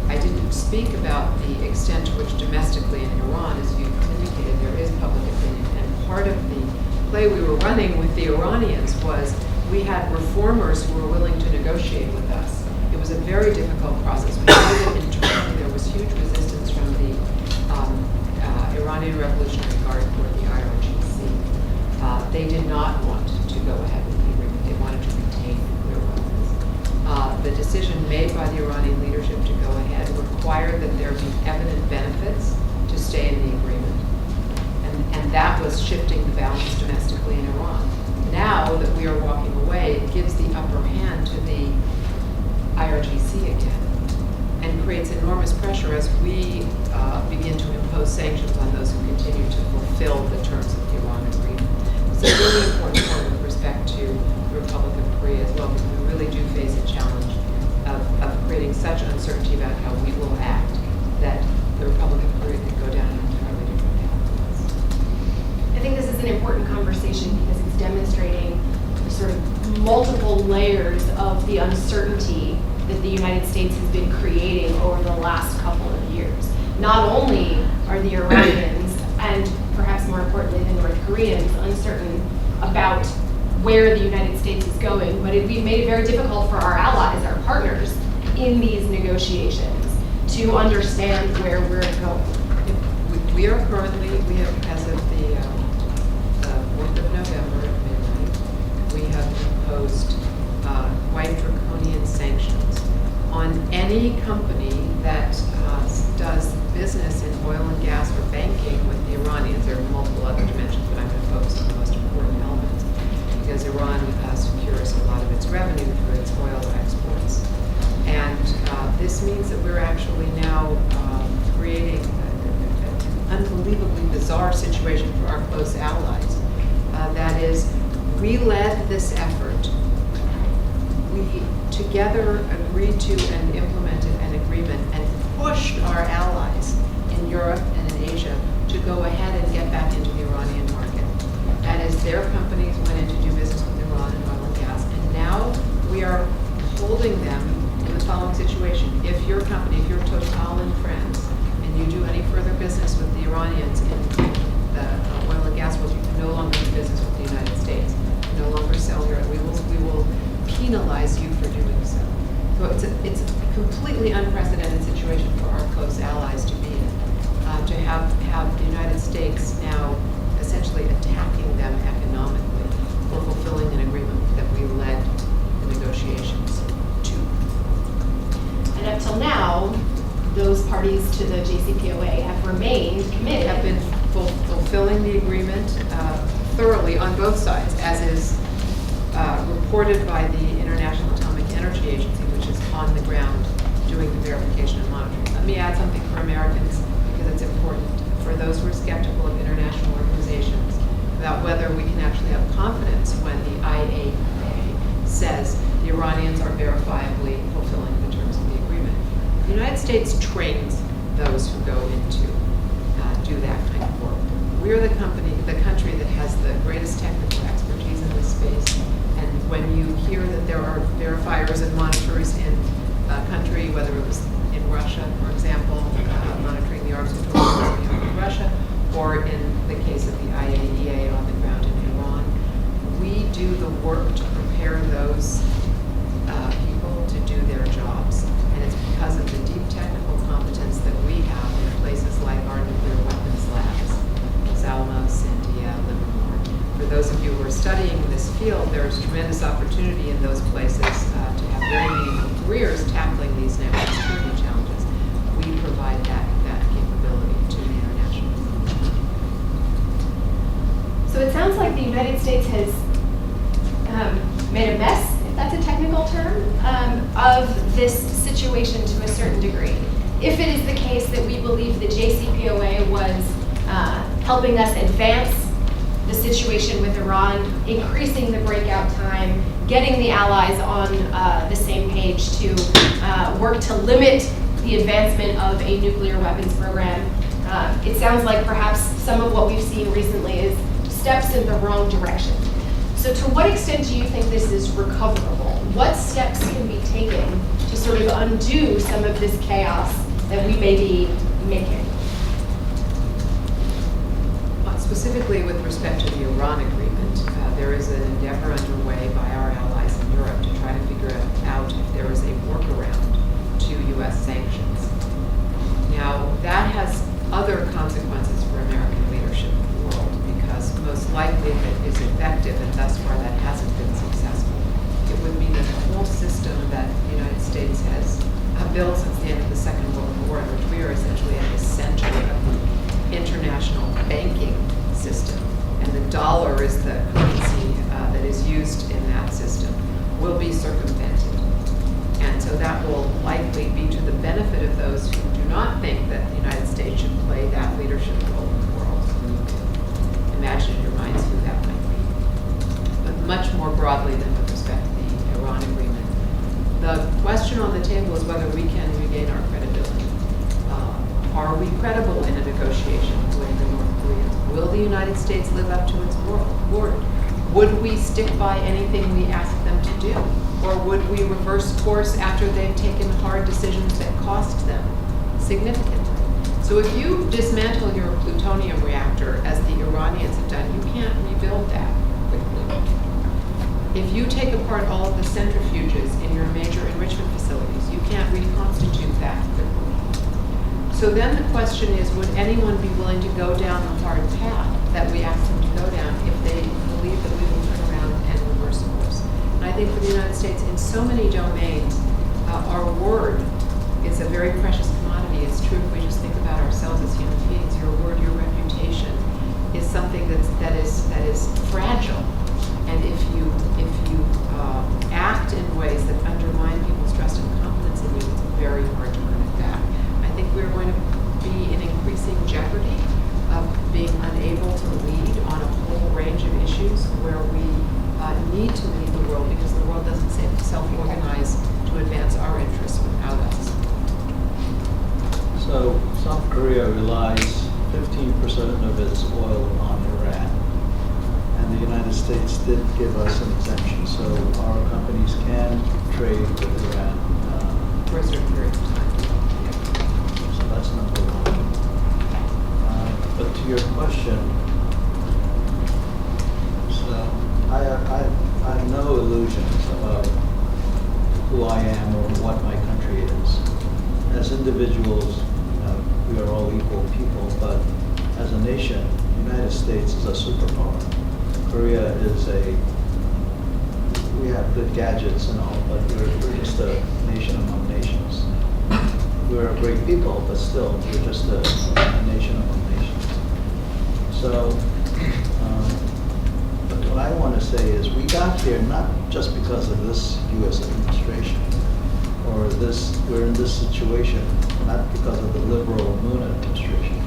I didn't speak about the extent to which domestically in Iran, as you indicated, there is public opinion. And part of the play we were running with the Iranians was we had reformers who were willing to negotiate with us. It was a very difficult process. We did it internally. There was huge resistance from the Iranian Revolutionary Guard Corps, the IRGC. They did not want to go ahead with the agreement. They wanted to retain nuclear weapons. The decision made by the Iranian leadership to go ahead required that there be evident benefits to stay in the agreement. And that was shifting the balance domestically in Iran. Now that we are walking away, it gives the upper hand to the IRGC again and creates enormous pressure as we begin to impose sanctions on those who continue to fulfill the terms of the Iran agreement. It's a really important point with respect to the Republic of Korea as well, because we really do face a challenge of creating such uncertainty about how we will act that the Republic of Korea could go down an entirely different path. I think this is an important conversation because it's demonstrating the sort of multiple layers of the uncertainty that the United States has been creating over the last couple of years. Not only are the Iranians, and perhaps more importantly the North Koreans, uncertain about where the United States is going, but we've made it very difficult for our allies, our partners, in these negotiations to understand where we're going. We are currently, as of the 4th of November at midnight, we have imposed quite draconian sanctions on any company that does business in oil and gas or banking with the Iranians. There are multiple other dimensions, but I'm going to focus on the most important elements because Iran secures a lot of its revenue through its oil exports. And this means that we're actually now creating an unbelievably bizarre situation for our close allies. That is, we led this effort. We together agreed to and implemented an agreement and pushed our allies in Europe and in Asia to go ahead and get back into the Iranian market. That is, their companies went in to do business with Iran in oil and gas, and now we are holding them in the following situation. If your company, if you're Total and Friends, and you do any further business with the Iranians in the oil and gas world, you can no longer do business with the United States. You no longer sell here. We will penalize you for doing so. So it's a completely unprecedented situation for our close allies to be in. To have the United States now essentially attacking them economically for fulfilling an agreement that we led the negotiations to. And up till now, those parties to the JCPOA have remained committed. Have been fulfilling the agreement thoroughly on both sides, as is reported by the International Atomic Energy Agency, which is on the ground doing the verification and monitoring. Let me add something for Americans, because it's important for those who are skeptical of international organizations about whether we can actually have confidence when the IAEA says the Iranians are verifiably fulfilling the terms of the agreement. The United States trains those who go into do that kind of work. We're the country that has the greatest technical expertise in this space. And when you hear that there are verifiers and monitors in a country, whether it was in Russia, for example, monitoring the arms control of Russia, or in the case of the IAEA on the ground in Iran, we do the work to prepare those people to do their jobs. And it's because of the deep to a certain degree. If it is the case that we believe the JCPOA was helping us advance the situation with Iran, increasing the breakout time, getting the allies on the same page to work to limit the advancement of a nuclear weapons program, it sounds like perhaps some of what we've seen recently is steps in the wrong direction. So to what extent do you think this is recoverable? What steps can be taken to sort of undo some of this chaos that we may be making? Specifically with respect to the Iran agreement, there is an endeavor underway by our allies in Europe to try to figure out if there is a workaround to U.S. sanctions. Now, that has other consequences for American leadership in the world, because most likely if it is effective, and thus far that hasn't been successful, it would mean that the whole system that the United States has built since the end of the Second World War, in which we are essentially at the center of the international banking system, and the dollar is the currency that is used in that system, will be circumvented. And so that will likely be to the benefit of those who do not think that the United States should play that leadership role in the world. And you can imagine in your minds who that might be. But much more broadly than with respect to the Iran agreement, the question on the table is whether we can regain our credibility. Are we credible in a negotiation with the North Koreans? Will the United States live up to its word? Would we stick by anything we ask them to do? Or would we reverse course after they've taken hard decisions that cost them significantly? So if you dismantle your plutonium reactor, as the Iranians have done, you can't rebuild that quickly. If you take apart all of the centrifuges in your major enrichment facilities, you can't reconstitute that quickly. So then the question is, would anyone be willing to go down the hard path that we ask them to go down if they believe that we will turn around and reverse course? And I think for the United States, in so many domains, our word is a very precious commodity. It's true if we just think about ourselves as human beings. Your word, your reputation is something that is fragile. And if you act in ways that undermine people's trust and confidence in you, it's very hard to earn it back. I think we're going to be in increasing jeopardy of being unable to lead on a whole range of issues where we need to lead the world, because the world doesn't self-organize to advance our interests without us. So South Korea relies 15% of its oil on Iran. And the United States did give us an exemption, so our companies can trade with Iran. For a certain period of time. So that's number one. But to your question, so I have no illusions about who I am or what my country is. As individuals, we are all equal people, but as a nation, the United States is a superpower. Korea is we have good gadgets and all, but we're just a nation among nations. We're a great people, but still, we're just a nation among nations. So, but what I want to say is we got here not just because of this U.S. administration, or we're in this situation not because of the liberal Moon administration.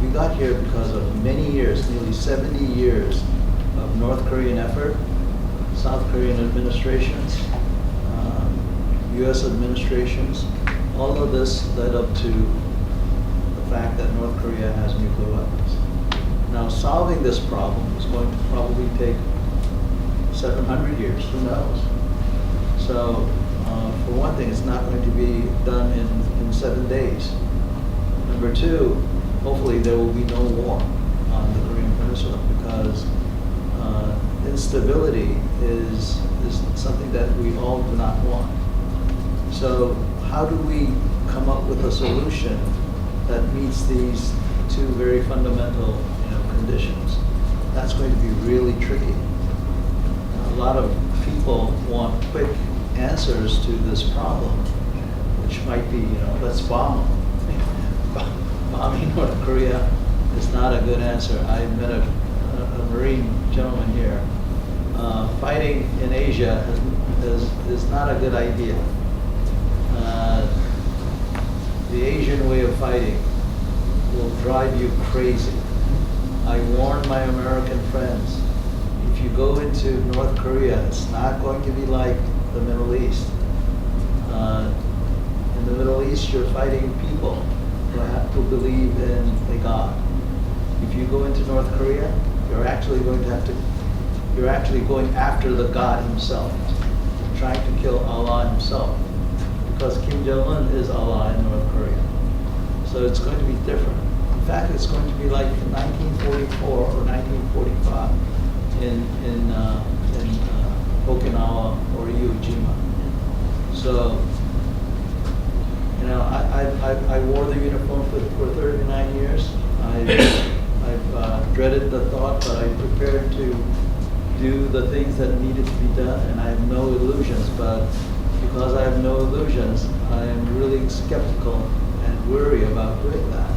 We got here because of many years, nearly 70 years of North Korean effort, South Korean administrations, U.S. administrations. All of this led up to the fact that North Korea has nuclear weapons. Now, solving this problem is going to probably take 700 years, who knows? So, for one thing, it's not going to be done in 7 days. Number two, hopefully there will be no war on the Korean Peninsula, because instability is something that we all do not want. So how do we come up with a solution that meets these two very fundamental conditions? That's going to be really tricky. A lot of people want quick answers to this problem, which might be, let's bomb them. Bombing North Korea is not a good answer. I met a Marine gentleman here. Fighting in Asia is not a good idea. Asian way of fighting will drive you crazy. I warn my American friends, if you go into North Korea, it's not going to be like the Middle East. In the Middle East, you're fighting people who believe in a God. If you go into North Korea, you're actually going after the God himself, trying to kill Allah himself, because Kim Jong-un is Allah in North Korea. So it's going to be different. In fact, it's going to be like 1944 or 1945 in Okinawa or Iwo Jima. So, you know, I wore the uniform for 39 years. I've dreaded the thought, but I prepared to do the things that needed to be done, and I have no illusions. But because I have no illusions, I am really skeptical and worried about doing that,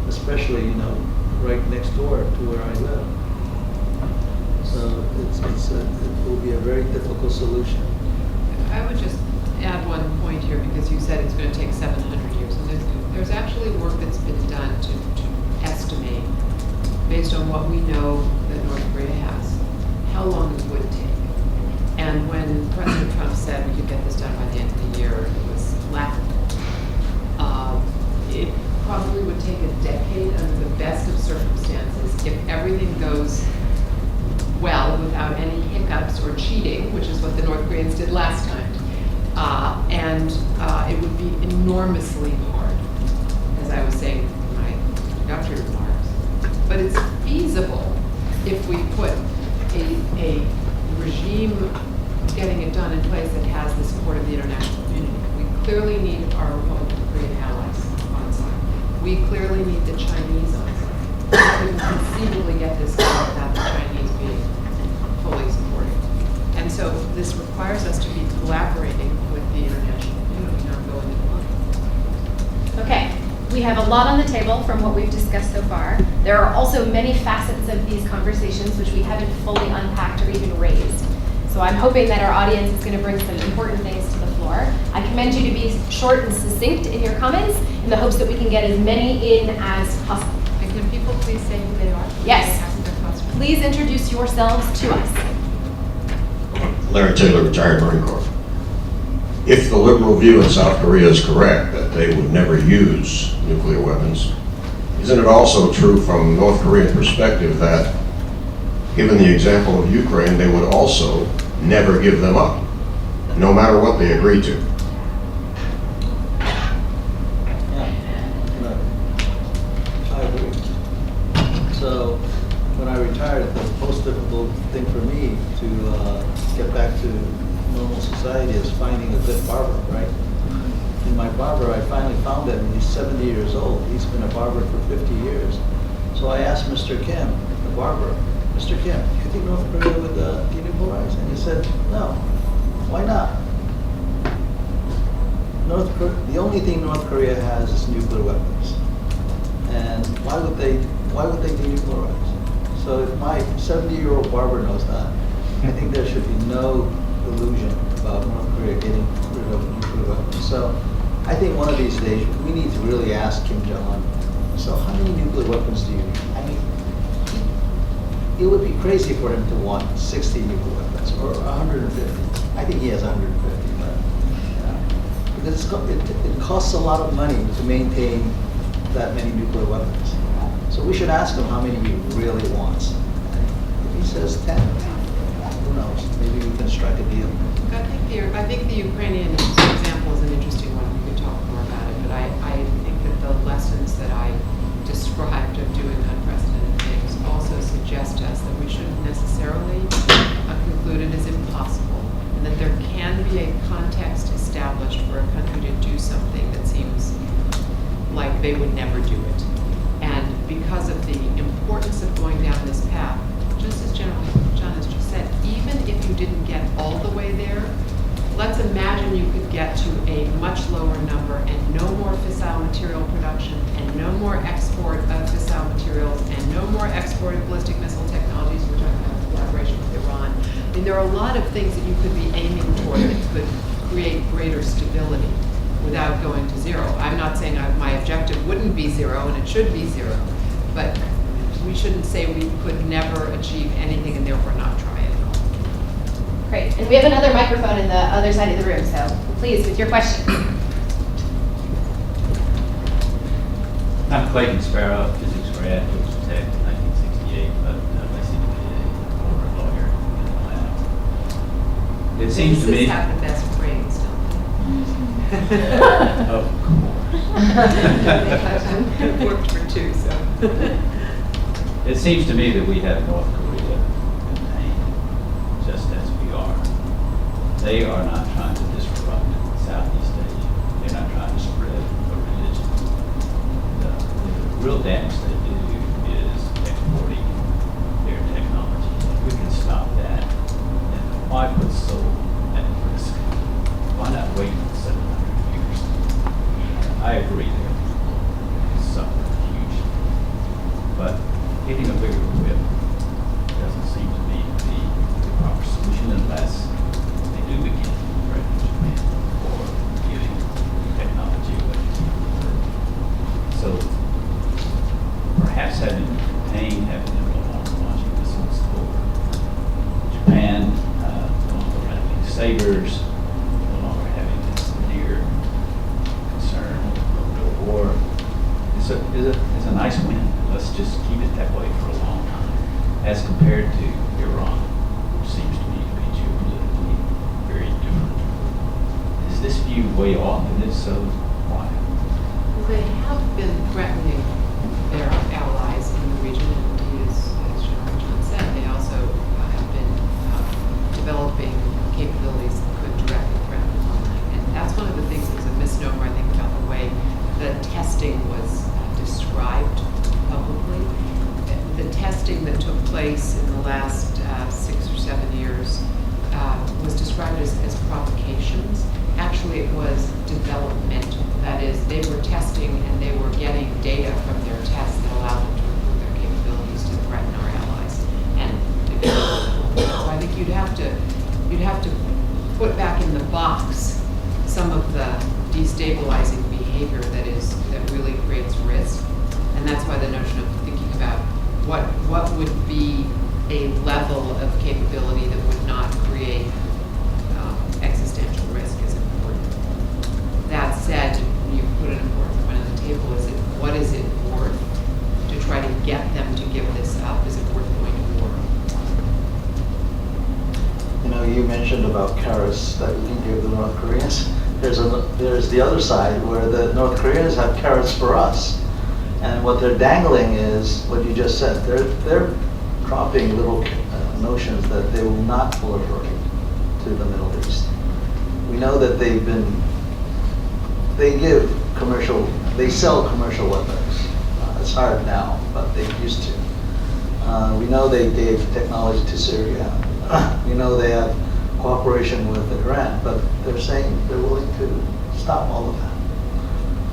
especially, you know, right next door to where I live. So it will be a very difficult solution. I would just add one point here, because you said it's going to take 700 years. And there's actually work that's been done to estimate, based on what we know that North Korea has, how long it would take. And when President Trump said we could get this done by the end of the year, it was laughable. It probably would take a decade under the best of circumstances if everything goes well without any hiccups or cheating, which is what the North Koreans did last time. It would be enormously hard, as I was saying in my introductory remarks. But it's feasible if we put a regime getting it done in place that has the support of the international community. We clearly need our Republican Korean allies on side. We clearly need the Chinese on side. We couldn't conceivably get this done without the Chinese being fully supporting. And so this requires us to be collaborating with the international community, not going it alone. Okay, we have a lot on the table from what we've discussed so far. There are also many facets of these conversations which we haven't fully unpacked or even raised. So I'm hoping that our audience is going to bring some important things to the floor. I commend you to be short and succinct in your comments in the hopes that we can get as many in as possible. And can people please say who they are? Yes. Ask their questions. Please introduce yourselves to us. Larry Taylor, retired Marine Corps. If the liberal view in South Korea is correct, that they would never use nuclear weapons, isn't it also true from North Korean perspective that, given the example of Ukraine, they would also never give them up, no matter what they agree to? Yeah, no, I agree. So when I retired, the most difficult thing for me to get back to normal society is finding a good barber, right? And my barber, I finally found him. He's 70 years old. He's been a barber for 50 years. So I asked Mr. Kim, the barber, Mr. Kim, do you think North Korea would denuclearize? And he said, no. Why not? The only thing North Korea has is nuclear weapons. And why would they denuclearize? So if my 70-year-old barber knows that, I think there should be no illusion about North Korea getting rid of nuclear weapons. So I think one of these days we need to really ask Kim Jong-un, so how many nuclear weapons do you need? I mean, it would be crazy for him to want 60 nuclear weapons or 150. I think he has 150, but because it costs a lot of money to maintain that many nuclear weapons. So we should ask him how many he really wants. If he says 10, who knows? Maybe we can strike a deal. I think the Ukrainian example is an interesting one. We could talk more about it, but I think that the lessons that I described of doing unprecedented things also suggest to us that we shouldn't necessarily conclude it as impossible, and that there can be a context established for a country to do something that seems like they would never do it. And because of the importance of going down this path, just as John has just said, even if you didn't get all the way there, let's imagine you could get to a much lower number and no more fissile material production and no more export of fissile materials and no more export of ballistic missile technologies. We're talking about collaboration with Iran. I mean, there are a lot of things that you could be aiming for that could create greater stability without going to zero. I'm not saying my objective couldn't be zero and it should be zero, but we shouldn't say we could never achieve anything and therefore not try it at all. Great. And we have another microphone in the other side of the room, so please, with your question. I'm Clayton Sparrow, physics grad, Georgia Tech, 1968, but I seem to be a corporate lawyer in Atlanta. It seems to me. Physicists have the best brains, don't Of course. they? I've worked for two, so. It seems to me that we have North Korea contained just as we are. They are not trying to disrupt Southeast Asia. They're not trying to spread a religion. The real damage they do is exporting their technology. If we can stop that, then why put Seoul at risk? Why not wait 700 years? I agree there suffer hugely, but getting a bigger whip doesn't seem to me to be the proper solution unless they do begin threatening Japan or giving technology away to the world. So perhaps having having them no longer launching missiles for Japan, no longer having sabers, no longer having this near concern of nuclear war. It's a nice win. Let's just keep it that way for a long time, as compared to Iran, which seems to me to be geopolitically very different. Is this view way off, and if so, why? They have been threatening their allies in the region, and indeed, as John said, they also have been developing capabilities that could directly threaten the homeland. And that's one of the things that's a misnomer, I think, about the way the testing was described publicly. The testing that took place in the last 6 or 7 years was described as provocations. Actually, it was developmental. That is, they were testing and they were getting data from their tests that allowed them to improve their capabilities to threaten our allies. And so I think you'd have to put back in the box some of the destabilizing behavior that really creates risk. And that's why the notion of thinking about what would be a level of capability that would not create existential risk is important. That said, you put an important point on the table, what is it worth to try to get them to give this up? Is it worth going to war? You know, you mentioned about carrots that we can give the North Koreans. There's the other side where the North Koreans have carrots for us. And what they're dangling is what you just said. They're dropping little notions that they will not proliferate to the Middle East. We know that they sell commercial weapons. It's hard now, but they used to. We know they gave technology to Syria. We know they have cooperation with Iran, but they're saying they're willing to stop all of that.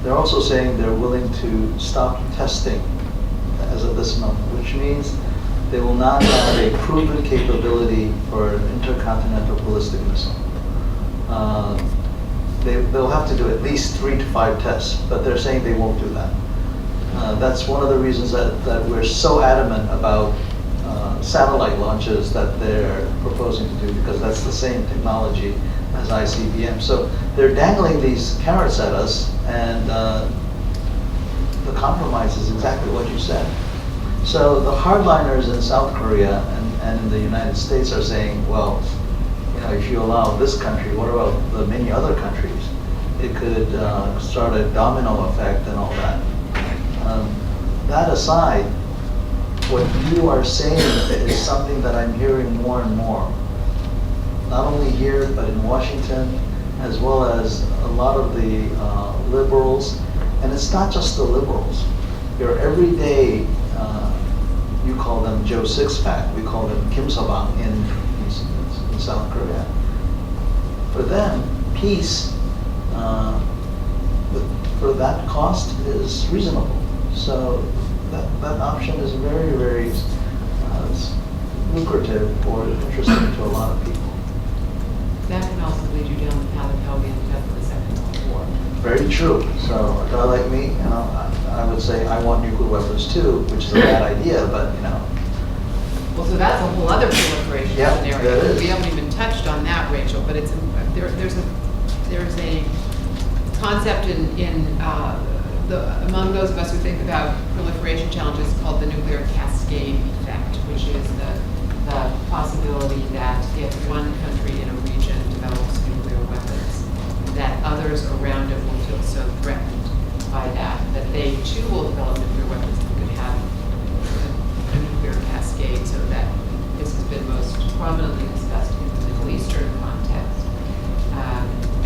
They're also saying they're willing to stop testing as of this moment, which means they will not have a proven capability for an intercontinental ballistic missile. They'll have to do at least 3 to 5 tests, but they're saying they won't do that. That's one of the reasons that we're so adamant about satellite launches that they're proposing to do, because that's the same technology as ICBM. So they're dangling these carrots at us, and the compromise is exactly what you said. So the hardliners in South Korea and in the United States are saying, well, you know, if you allow this country, what about the many other countries? It could start a domino effect and all that. That aside, what you are saying is something that I'm hearing more and more. Not only here, but in Washington, as well as a lot of the liberals. And it's not just the liberals. Your everyday, you call them Joe Sixpack, we call them Kim So-bang in South Korea. For them, peace for that cost is reasonable. So that option is very, very lucrative or interesting to a lot of people. That can also lead you down the path of how we ended up in the Second World War. Very true. So a guy like me, you know, I weapons too, which is a bad idea, but, you know. Well, so that's a whole other proliferation Yeah, scenario. that is. We haven't even touched on that, Rachel, but it's, there's a concept among those of us who think about proliferation challenges called the nuclear cascade effect, which is the possibility that if one country in a region develops nuclear weapons, that others around it will feel so threatened by that they too will develop nuclear weapons that could have a nuclear cascade, so that this has been most prominently discussed in the Middle Eastern context.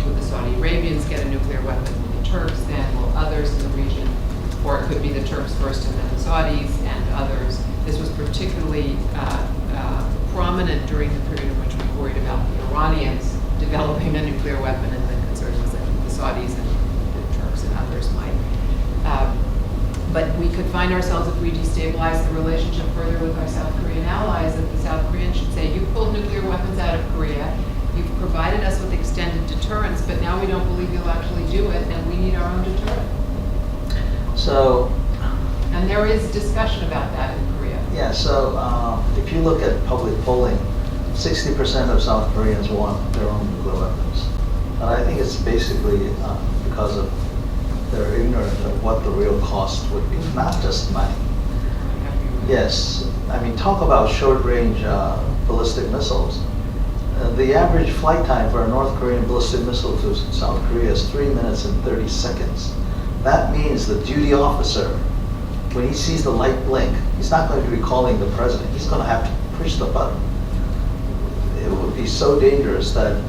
Would the Saudi Arabians get a nuclear weapon? Will the Turks then? Will others in the region? Or it could be the Turks first and then the Saudis and others. This was particularly prominent during the period in which we worried about the Iranians developing a nuclear weapon and the concerns that the Saudis and the Turks and others might. But we could find ourselves, if we destabilize the relationship further with our South Korean allies, that the South Koreans should say, you pulled nuclear weapons out of Korea, you've provided us with extended deterrence, but now we don't believe you'll actually do it, and we need our own deterrent. So, And there is discussion about that in Korea. yeah, so if you look at public polling, 60% of South Koreans want their own nuclear weapons. And I think it's basically because of they're ignorant of what the real cost would be, not just money. Yes, I mean, talk about short-range ballistic missiles. The average flight time for a North Korean ballistic missile to South Korea is 3 minutes and 30 seconds. That means the duty officer, when he sees the light blink, he's not going to be calling the president. He's going to have to push the button. It would be so dangerous that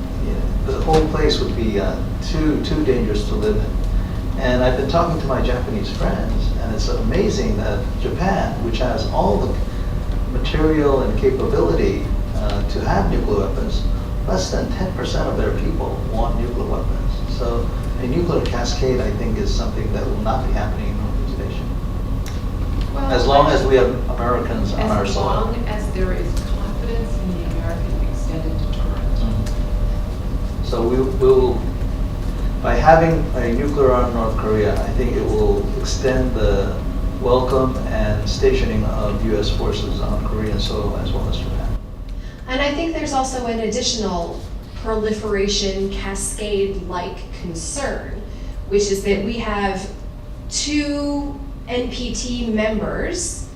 the whole place would be too dangerous to live in. And I've been talking to my Japanese friends, and it's amazing that Japan, which has all the material and capability to have nuclear weapons, less than 10% of their people want nuclear weapons. So a nuclear cascade, I think, is something that will not be happening in Northeast Asia. Well, As long as we have Americans on our As soil. long as there is confidence in the American extended deterrent. So we will, by having a nuclear armed North Korea, I think it will extend the welcome and stationing of U.S. forces on Korean soil as well as Japan. And I think there's also an additional proliferation cascade-like concern, which is that we have 2 NPT members,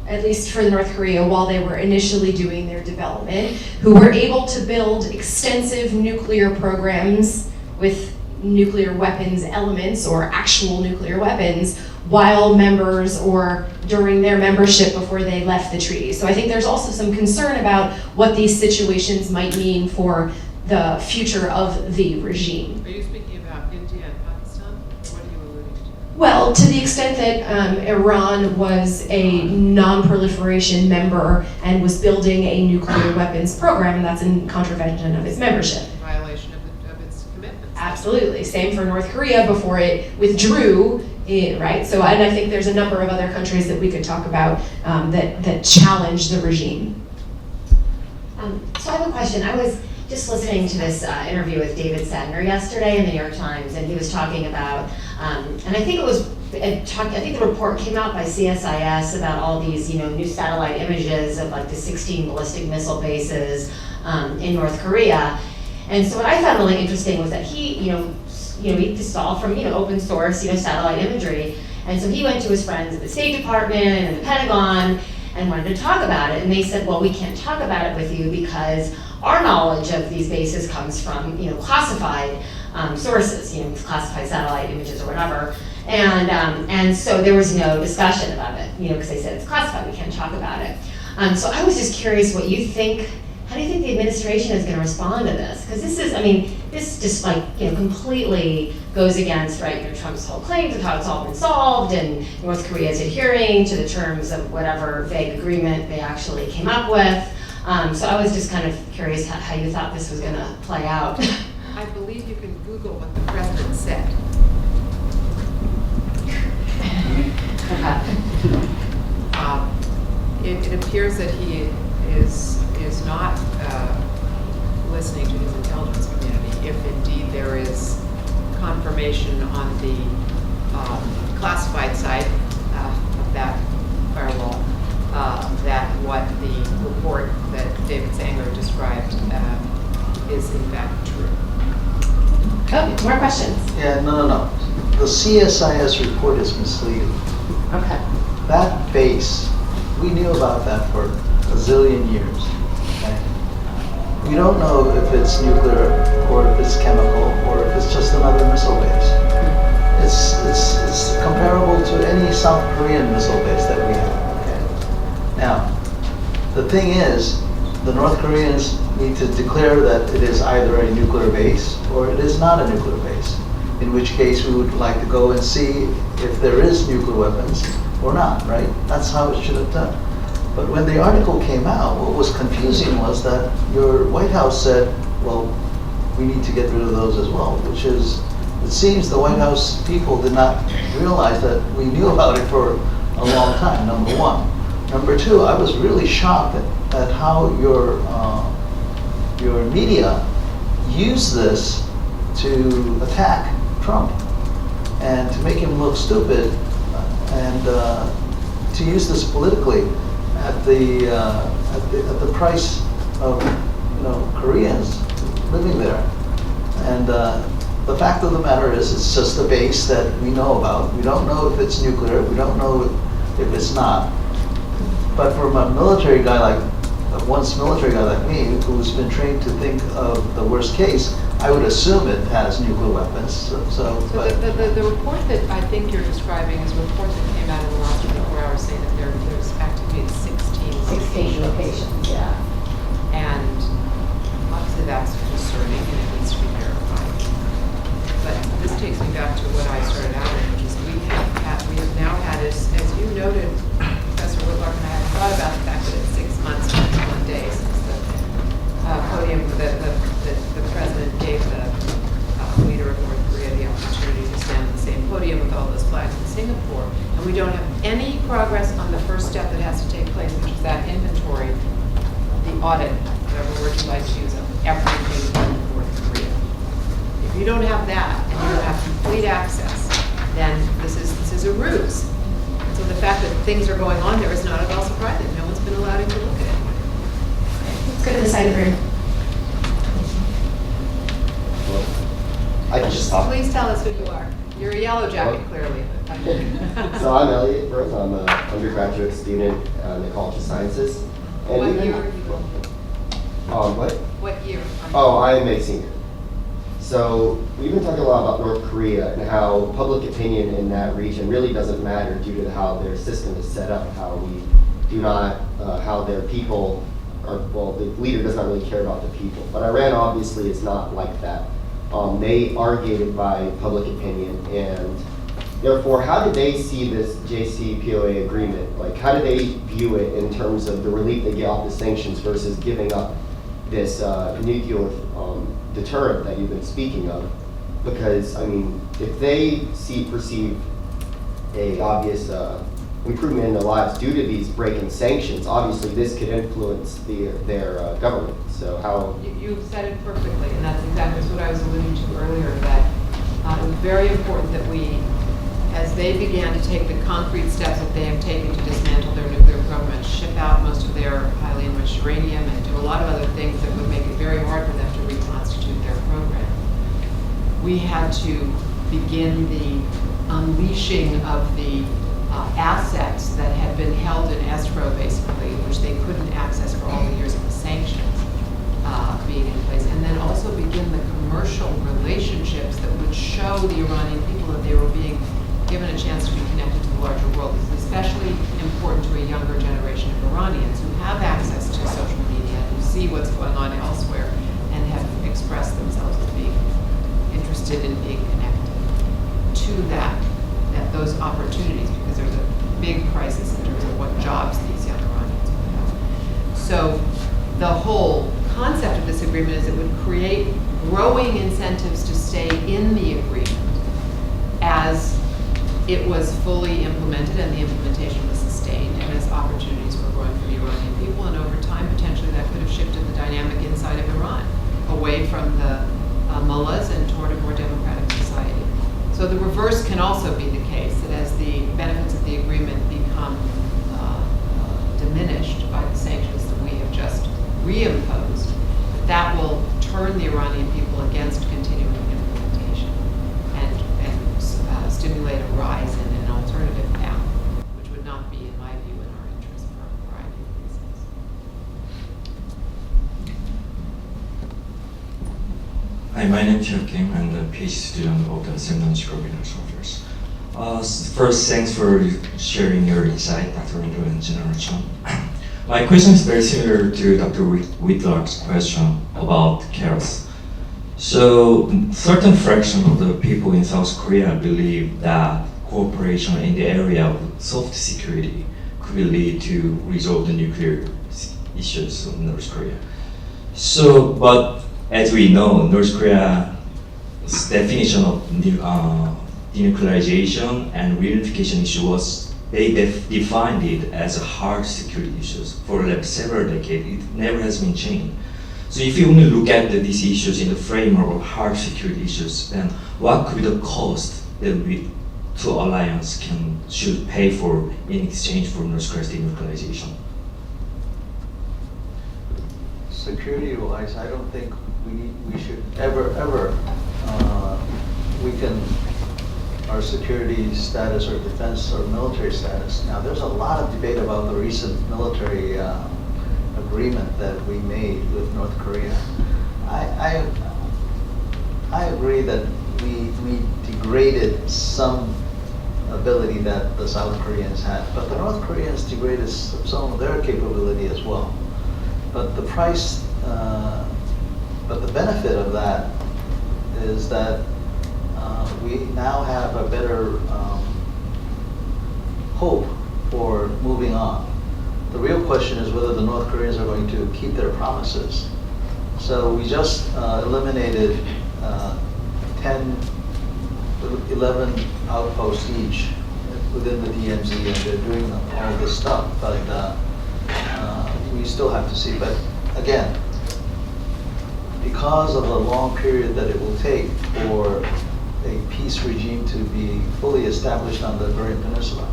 at least for North Korea while they were initially doing their development, who were able to build extensive nuclear programs with nuclear weapons elements or actual nuclear weapons while members or during their membership before they left the treaty. So I think there's also some concern about what these situations might mean for the future of the regime. Are you speaking about India and Pakistan? Or what are you alluding to? Well, to the extent that Iran was a non-proliferation member and was building a nuclear weapons program, that's in contravention of its membership. Violation of its commitments. Absolutely. Same for North Korea before it withdrew, right? So, and I think there's a number of other countries that we could talk about that challenge the regime. So I have a question. I was just listening to this interview with David Sadner yesterday in the New York Times, and he was talking about, and I think I think the report came out by CSIS about all these, new satellite images of like the 16 ballistic missile bases in North Korea. And so what I found really interesting was that he saw from, open source, satellite imagery. And so he went to his friends at the State Department and the Pentagon and wanted to talk about it. And they said, well, we can't talk about it with you because our knowledge of these bases comes from, classified sources, classified satellite images or whatever. And so there was no discussion about it, because they said it's classified, we can't talk about it. So I was just curious what you think. How do you think the administration is going to respond to this? Because this is, this just completely goes against, right, Trump's whole claims of how it's all been solved and North Korea is adhering to the terms of whatever vague agreement they actually came up with. So I was just kind of curious how you thought this was going to play out. I believe you can Google what the president said. It appears that he is not listening to his intelligence community if indeed there is confirmation on the classified side of that Yeah, no. The CSIS report is misleading. Okay. That base, we knew about that for a zillion years. Okay? We don't know if it's nuclear or if it's chemical or if it's just another missile base. It's comparable to any South Korean missile base that we have. Okay? Now, the thing is, the North Koreans need to declare that it is either a nuclear base or it is not a nuclear base. In which case, we would like to go and see if there is nuclear weapons or not, right? That's how it should have done. But when the article came out, what was confusing was that your White House said, well, we need to get rid of those as well, which is, it seems the White House people did not realize that we knew about it for a long time, number one. Number two, I was really shocked at how your media used this to attack Trump and to make him look stupid and to use this politically at the price of Koreans living there. And the fact of the matter is, it's just a base that we know about. We don't know if it's nuclear. We don't know if it's not. But from a military guy once military guy like me, who's been trained to think of the worst case, I would assume it has nuclear weapons. The report that I think you're describing is a report that came out in the last 24 hours saying that there's activity at 16 locations, yeah. And obviously that's concerning and it needs to be verified. But this takes me back to what I started out with, which is we have now had, as you noted, Professor Whitlock and I have thought about the fact that it's 6 months and 21 days since the podium, the president gave the leader of North Korea the opportunity to stand on the same podium with all those flags in Singapore. And we don't have any progress on the first step that has to take place, which is that inventory, the audit, whatever word you like to use, of everything in North Korea. If you don't have that and you don't have complete access, then this is a ruse. And so the fact that things are going on there is not at all surprising. No one's been allowed to look at it. Let's go to the side of the room. I can just talk. Please tell us who you are. You're a yellow jacket, clearly. So I'm Elliot Burns. I'm an undergraduate student in the College of Sciences. And What even- year are you going to? What? What year? Oh, I am a senior. So we've been talking a lot about North Korea and how public opinion in that region really doesn't matter due to how their system is set up, how we do not, how their people are, well, the leader does not really care about the people. But Iran obviously is not like that. They are gated by public opinion, and therefore, how do they see this JCPOA agreement? Like, how do they view it in terms of the relief they get off the sanctions versus giving up this nuclear deterrent that you've been speaking of? Because, I mean, if they perceive a obvious improvement in their lives due to these break-in sanctions, obviously this could influence their government. So how? You've said it perfectly, and that's exactly what I was alluding to earlier, that it was very important that we, as they began to take the concrete steps that they have taken to dismantle their nuclear program and ship out most of their highly enriched uranium and do a lot of other things that would make it very hard for them to reconstitute their program. We had to begin the unleashing of the assets that had been held in escrow, basically, which they couldn't access for all the years of the sanctions being in place, and then also begin the commercial relationships that would show the Iranian people that they were being given a chance to be connected to the larger world. This is especially important to a younger generation of Iranians who have access to social media, who see what's going on elsewhere, and have expressed themselves as being interested in being connected to those opportunities, because there's a big crisis in terms of what jobs these young Iranians would have. So the whole concept of this agreement is it would create growing incentives to stay in the agreement as it was fully implemented and the implementation was sustained, and as opportunities were growing for the Iranian people, and over time potentially that could have shifted the dynamic inside of Iran away from the mullahs and toward a more democratic society. So the reverse can also be the case, that as the benefits of the agreement become diminished by the sanctions that we have just reimposed, that will turn the Iranian people against continuing implementation and stimulate a rise in an alternative path, which would not be, in my view, in our interest for a variety of reasons. Hi, my name is Hyuk Kim. I'm a PhD student of the Samnan School of International Affairs. First, thanks for sharing your insight, Dr. Randall and General Chun. My question is very similar to Dr. Whitlock's question about chaos. So, certain fraction of the people in South Korea believe that cooperation in the area of soft security could lead to resolve the nuclear issues of North Korea. So, but as we know, North Korea's definition of denuclearization and reunification issue was, they defined it as a hard security issues for like several decades. It never has been changed. So if you only look at these issues in the framework of hard security issues, then what could be the cost that we two alliance should pay for in exchange for North Korea's denuclearization? Security-wise, I don't think we should ever weaken our security status or defense or military status. Now, there's a lot of debate about the recent military agreement that we made with North Korea. I agree that we degraded some ability that the South Koreans had, but the North Koreans degraded some of their capability as well. But the price, but the benefit of that is that we now have a better hope for moving on. The real question is whether the North Koreans are going to keep their promises. So we just eliminated 11 outposts each within the DMZ, and they're doing all this stuff, but we still have to see. But again, because of the long period that it will take for a peace regime to be fully established on the Korean Peninsula,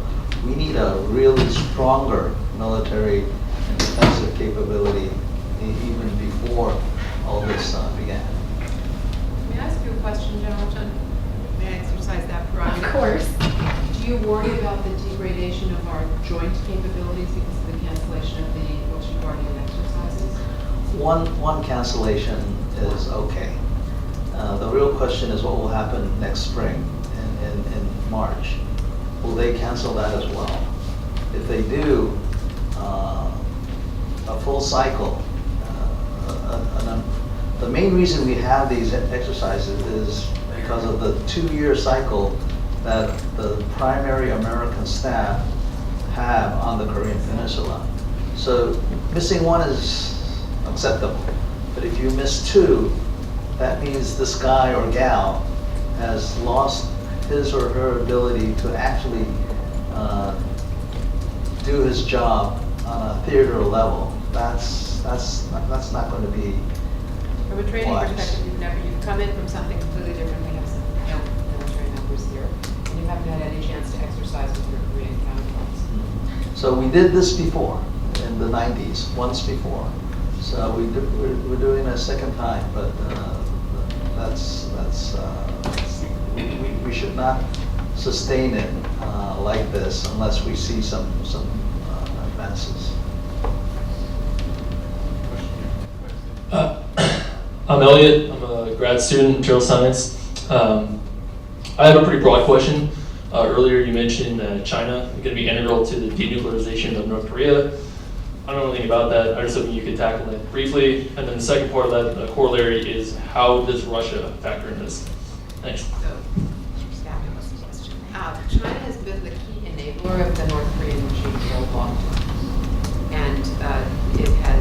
we need a really stronger military and defensive capability even before all this began. May I ask you a question, General Chun? May I exercise that prerogative? Of course. Do you worry about the degradation of our joint capabilities because of the cancellation of the Guardian exercises? One cancellation is okay. The real question is what will happen next spring in March. Will they cancel that as well? If they do, a full cycle, the main reason we have these exercises is because of the 2-year cycle that the primary American staff have on the Korean Peninsula. So missing one is acceptable, but if you miss 2, that means this guy or gal has lost his or her ability to actually do his job on a theater level. That's not going to be From a training wise. perspective, you've come in from something completely different. We have some military members here, and you haven't had any chance to exercise with your Korean counterparts. So we did this before, in the 90s, once before. So we're doing it a second time, but we should not sustain it like this unless we see some advances. I'm Elliot. I'm a grad student in material science. I have a pretty broad question. Earlier you mentioned that China is going to be integral to the denuclearization of North Korea. I don't know anything about that. I was hoping you could tackle that briefly. And then the second part of that, the corollary, is how does Russia factor in this? Thanks. So, fabulous question. China has been the key enabler of the North Korean regime for a long time. And it has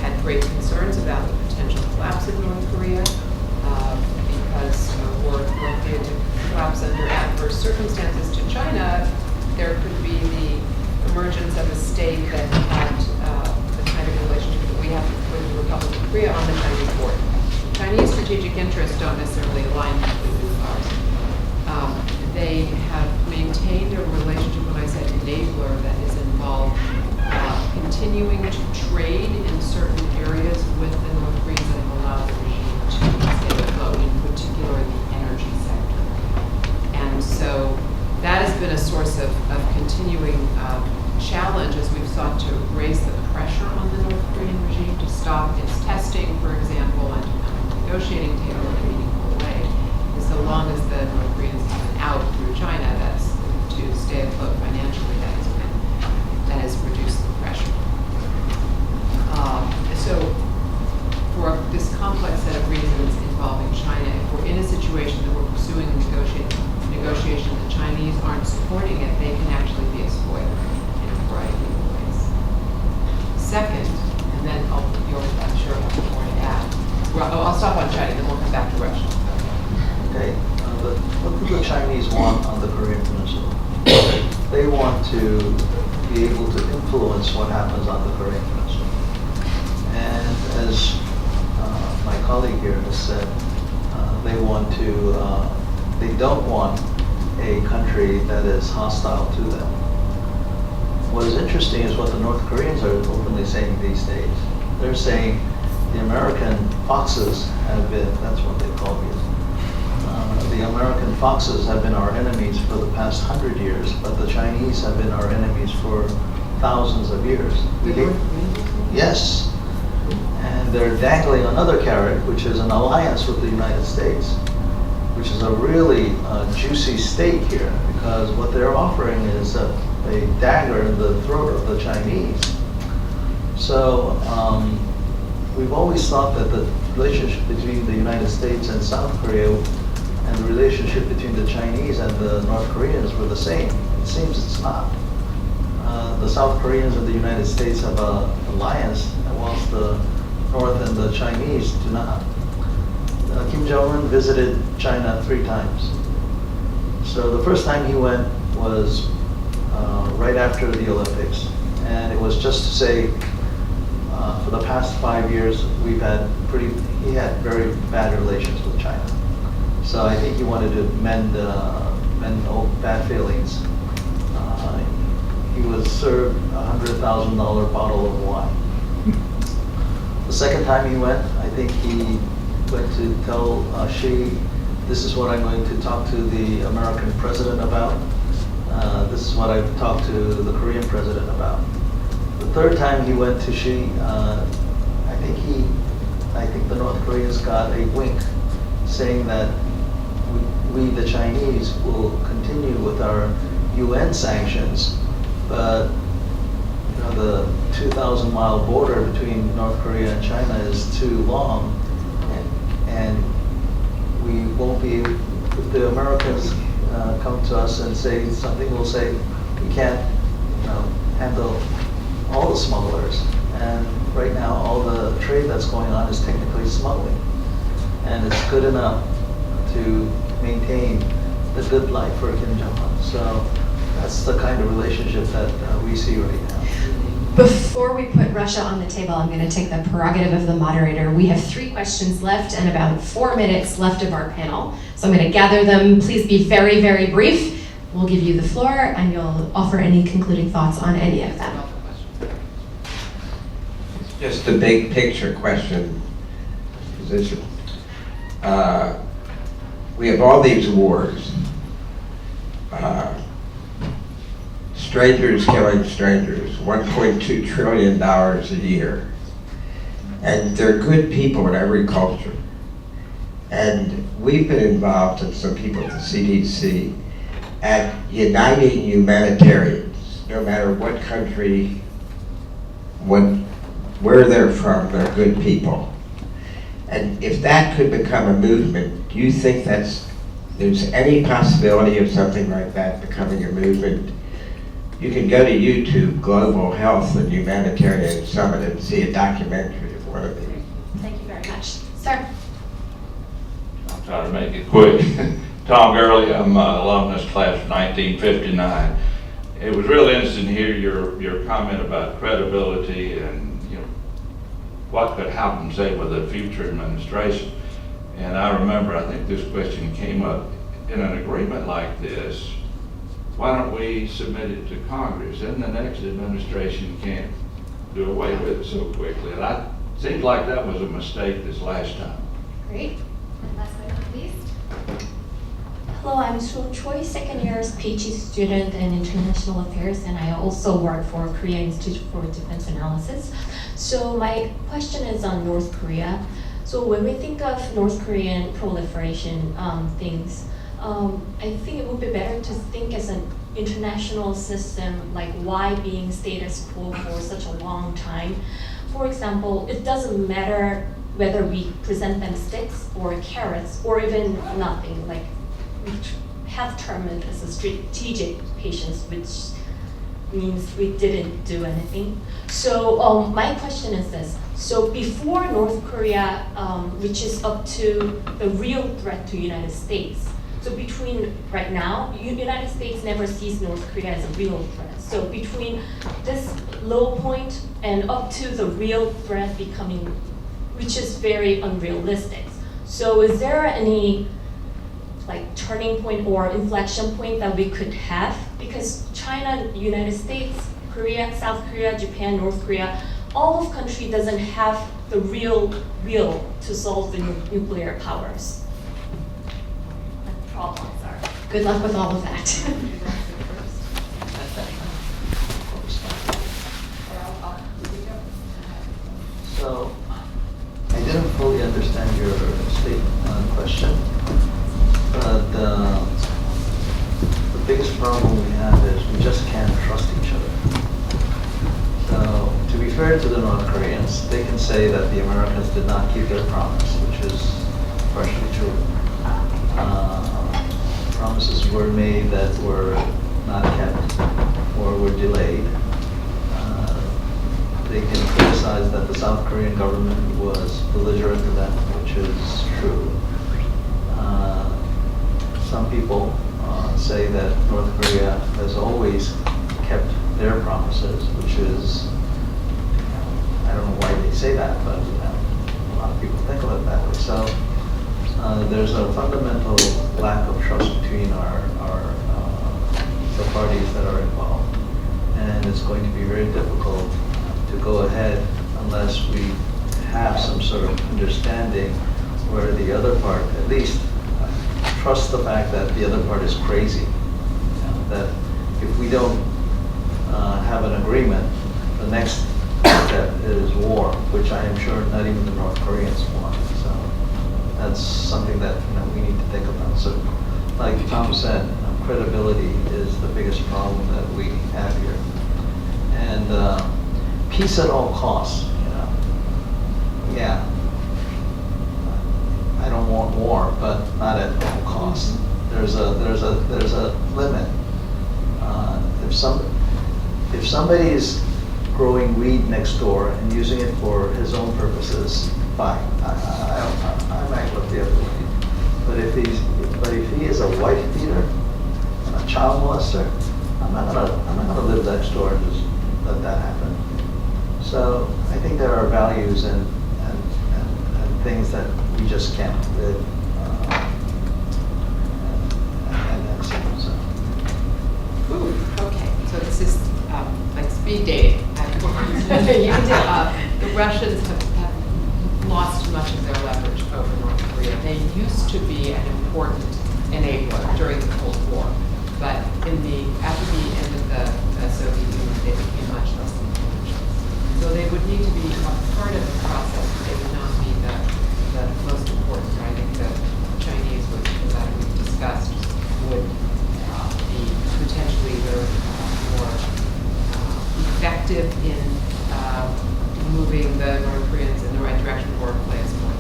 had great concerns about the potential collapse of North Korea because were North Korea to collapse under adverse circumstances to China, there could be the emergence of a state that had the kind of relationship that we have with the Republic of Korea on the Chinese border. Chinese strategic interests don't necessarily align completely with ours. They have maintained a relationship, when I said enabler, that is involved continuing to trade in certain areas with the North Koreans that have allowed the regime to stay afloat, in particular the energy sector. And so source of continuing challenge as we've sought to raise the pressure on the North Korean regime to stop its testing, for example, and to come to the negotiating table in a meaningful way. And so long as the North Koreans have an out through China, that's to stay afloat financially, that has reduced the pressure. So for this complex set of reasons involving China, if we're in a situation that we're pursuing negotiation, the Chinese aren't supporting it, they can actually be a spoiler in a variety of ways. Second, and then I'm sure I'll have more to add. Well, I'll stop on China, then we'll come back to Russia. Okay, what do the Chinese want on the Korean Peninsula? They want to be able to influence what happens on the Korean Peninsula. And as my colleague here has said, they don't want a country that is hostile to them. What is interesting is what the North Koreans are openly saying these days. They're saying the American foxes have been, that's what they call me, the American foxes have been our enemies for the past 100 years, but the Chinese have been our enemies for thousands of years. Yes. And they're dangling another carrot, which is an alliance with the United States, which is a really juicy steak here, because what they're offering is a dagger in the throat of the Chinese. So we've always thought that the relationship between the United States and South Korea and the relationship between the Chinese and the North Koreans were the same. It seems it's not. The South Koreans and the United States have an alliance, whilst the North and the Chinese do not. Kim Jong-un visited China 3 times. So the first time he went was right after the Olympics, and it was just to say, for the past 5 years, he had very bad relations with China. So I think he wanted to mend old bad feelings. He was served a $100,000 bottle of wine. The second time he went, I think he went to tell Xi, this is what I'm going to talk to the American president about. This is what I've talked to the Korean president about. The third time he went to Xi, I think the North Koreans got a wink saying that we the Chinese will continue with our UN sanctions, but the 2,000-mile border between North Korea and China is too long, and we won't be able, if the Americans come to us and say something, we'll say we can't handle all the smugglers. And right now, all the trade that's going on is technically smuggling, and it's good enough to maintain the good life for Kim Jong-un. So that's the kind of relationship that we see right now. Before we put Russia on the table, I'm going to take the prerogative of the moderator. We have 3 questions left and about 4 minutes left of our panel. So I'm going to gather them. Please be very, very brief. We'll give you the floor and you'll offer any concluding thoughts on any of them. Just a big picture question, position. We have all these wars. Strangers killing strangers, $1.2 trillion a year. And they're good people in every culture. And we've been involved, and some people at the CDC, at uniting humanitarians, no matter what country, where they're from, they're good people. And if that could become a movement, do you think there's any possibility of something like that becoming a movement? You can go to YouTube, Global Health and Humanitarian Summit, and see a documentary of one of these. Thank you very much. Sir? I'll try to make it quick. Tom Gurley, I'm alumnus class of 1959. It was really interesting to hear your comment about credibility and what could happen, say, with a future administration. And I remember, I think this question came up in an agreement like this. Why don't we submit it to Congress? And the next administration can't do away with it so quickly. And it seems like that was a mistake this last time. Great. And last but not least. Hello, I'm Soo Choi, second year PhD student in international affairs, and I also work for Korea Institute for Defense Analysis. So my question is on North Korea. So when we think of North Korean proliferation things, I think it would be better to think as an international system, like why being status quo for such a long time. For example, it doesn't matter whether we present them sticks or carrots or even nothing, like we have termed it as a strategic patience, which means we didn't do anything. So my question is this. So before North Korea reaches up to the real threat to United States, so between right now, United States never sees North Korea as a real threat. So between this low point and up to the real threat becoming, which is very unrealistic. So is there any like turning point or inflection point that we could have? Because China, United States, Korea, South Korea, Japan, North Korea, all of country doesn't have the real will to solve the nuclear powers. Problems are. Good luck with all of that. So, I didn't fully understand your statement question, but the biggest problem we have is we just can't trust each other. So, to be fair to the North Koreans, they can say that the Americans did not keep their promise, which is partially true. Promises were made that were not kept or were delayed. They can criticize that the South Korean government was belligerent to them, which is true. Some people say that North Korea has always kept their promises, which is, I don't know why they say that, but a lot of people think of it that way. So there's a fundamental lack of trust between the parties that are involved, and it's going to be very difficult to go ahead unless we have some sort of understanding where the other part, at least trust the fact that the other part is crazy. That if we don't have an agreement, the next step is war, which I am sure not even the North Koreans want. So that's something that we need to think about. So, like Tom said, credibility is the biggest problem that we have here, and peace at all costs. Yeah, I don't want war, but not at all costs. There's a limit. If somebody is growing weed next door and using it for his own purposes, fine. I might look the other way. But if he is a wife beater and a child molester, I'm not gonna live next door and just let that happen. So I think there are values and things that we just can't live. And that's it. So. Ooh, okay, so this is like speed dating. You can do it. The Russians have lost much of their leverage over North Korea. They used to be an important enabler during the Cold War, but after the end of the Soviet Union, they became much less influential. So they would need to be a part of the process, but they would not be the most important. I think the Chinese, that we've discussed, would be potentially more effective in moving the North Koreans in the right direction or play a small role.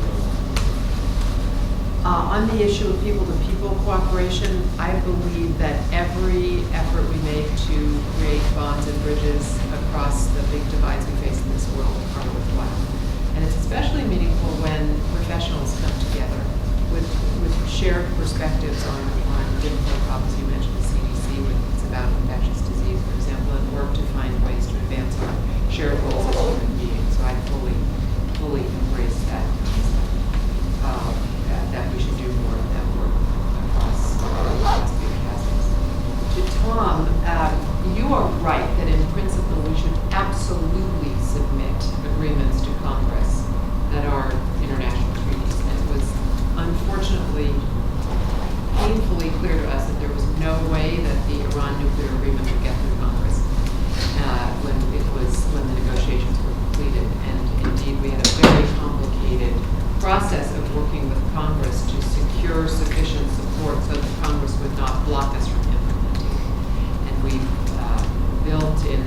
On the issue of people-to-people cooperation, I believe that every effort we make to create bonds and bridges across the big divides we face in this world are worthwhile. And it's especially meaningful when professionals come together with shared perspectives on difficult problems. You mentioned the CDC when it's about infectious disease, for example, and work to find ways to advance our shared goals as human beings. So I fully embrace that that we should do more of that work across big chasms. To Tom, you are right that in principle we should absolutely submit agreements to Congress that are international treaties. And it was unfortunately painfully clear to us that there was no way that the Iran nuclear agreement would get through Congress when the negotiations were completed. And indeed, we had a very complicated process of working with Congress to secure sufficient support so that Congress would not block us from implementing it. And we built in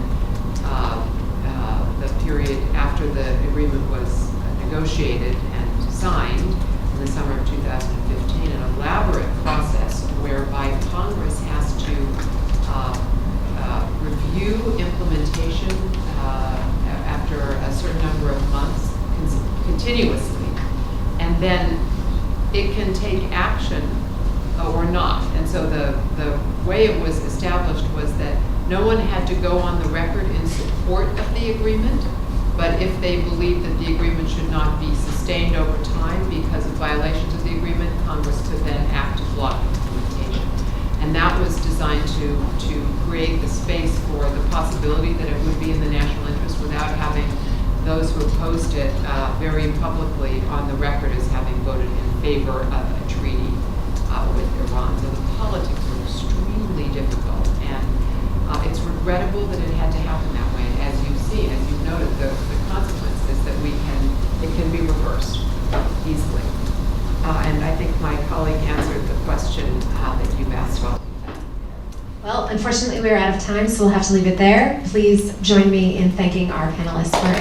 the period after the agreement was negotiated and signed in the summer of 2015, an elaborate process whereby Congress has to review implementation after a certain number of months continuously, and then it can take action or not. And so the way it was established was that no one had to go on the record in support of the agreement, but if they believed that the agreement should not be sustained over time because of violations of the agreement, Congress could then act to block implementation. And that was designed to create the space for the possibility that it would be in the national interest without having those who opposed it very publicly on the record as having voted in favor of a treaty with Iran. So the politics were extremely difficult, and it's regrettable that it had to happen that way. As you've seen, as you've noted, the consequence is that it can be reversed easily. And I think my colleague answered the question that you've asked well. Well, unfortunately, we're out of time, so we'll have to leave it there. Please join me in thanking our panelists for a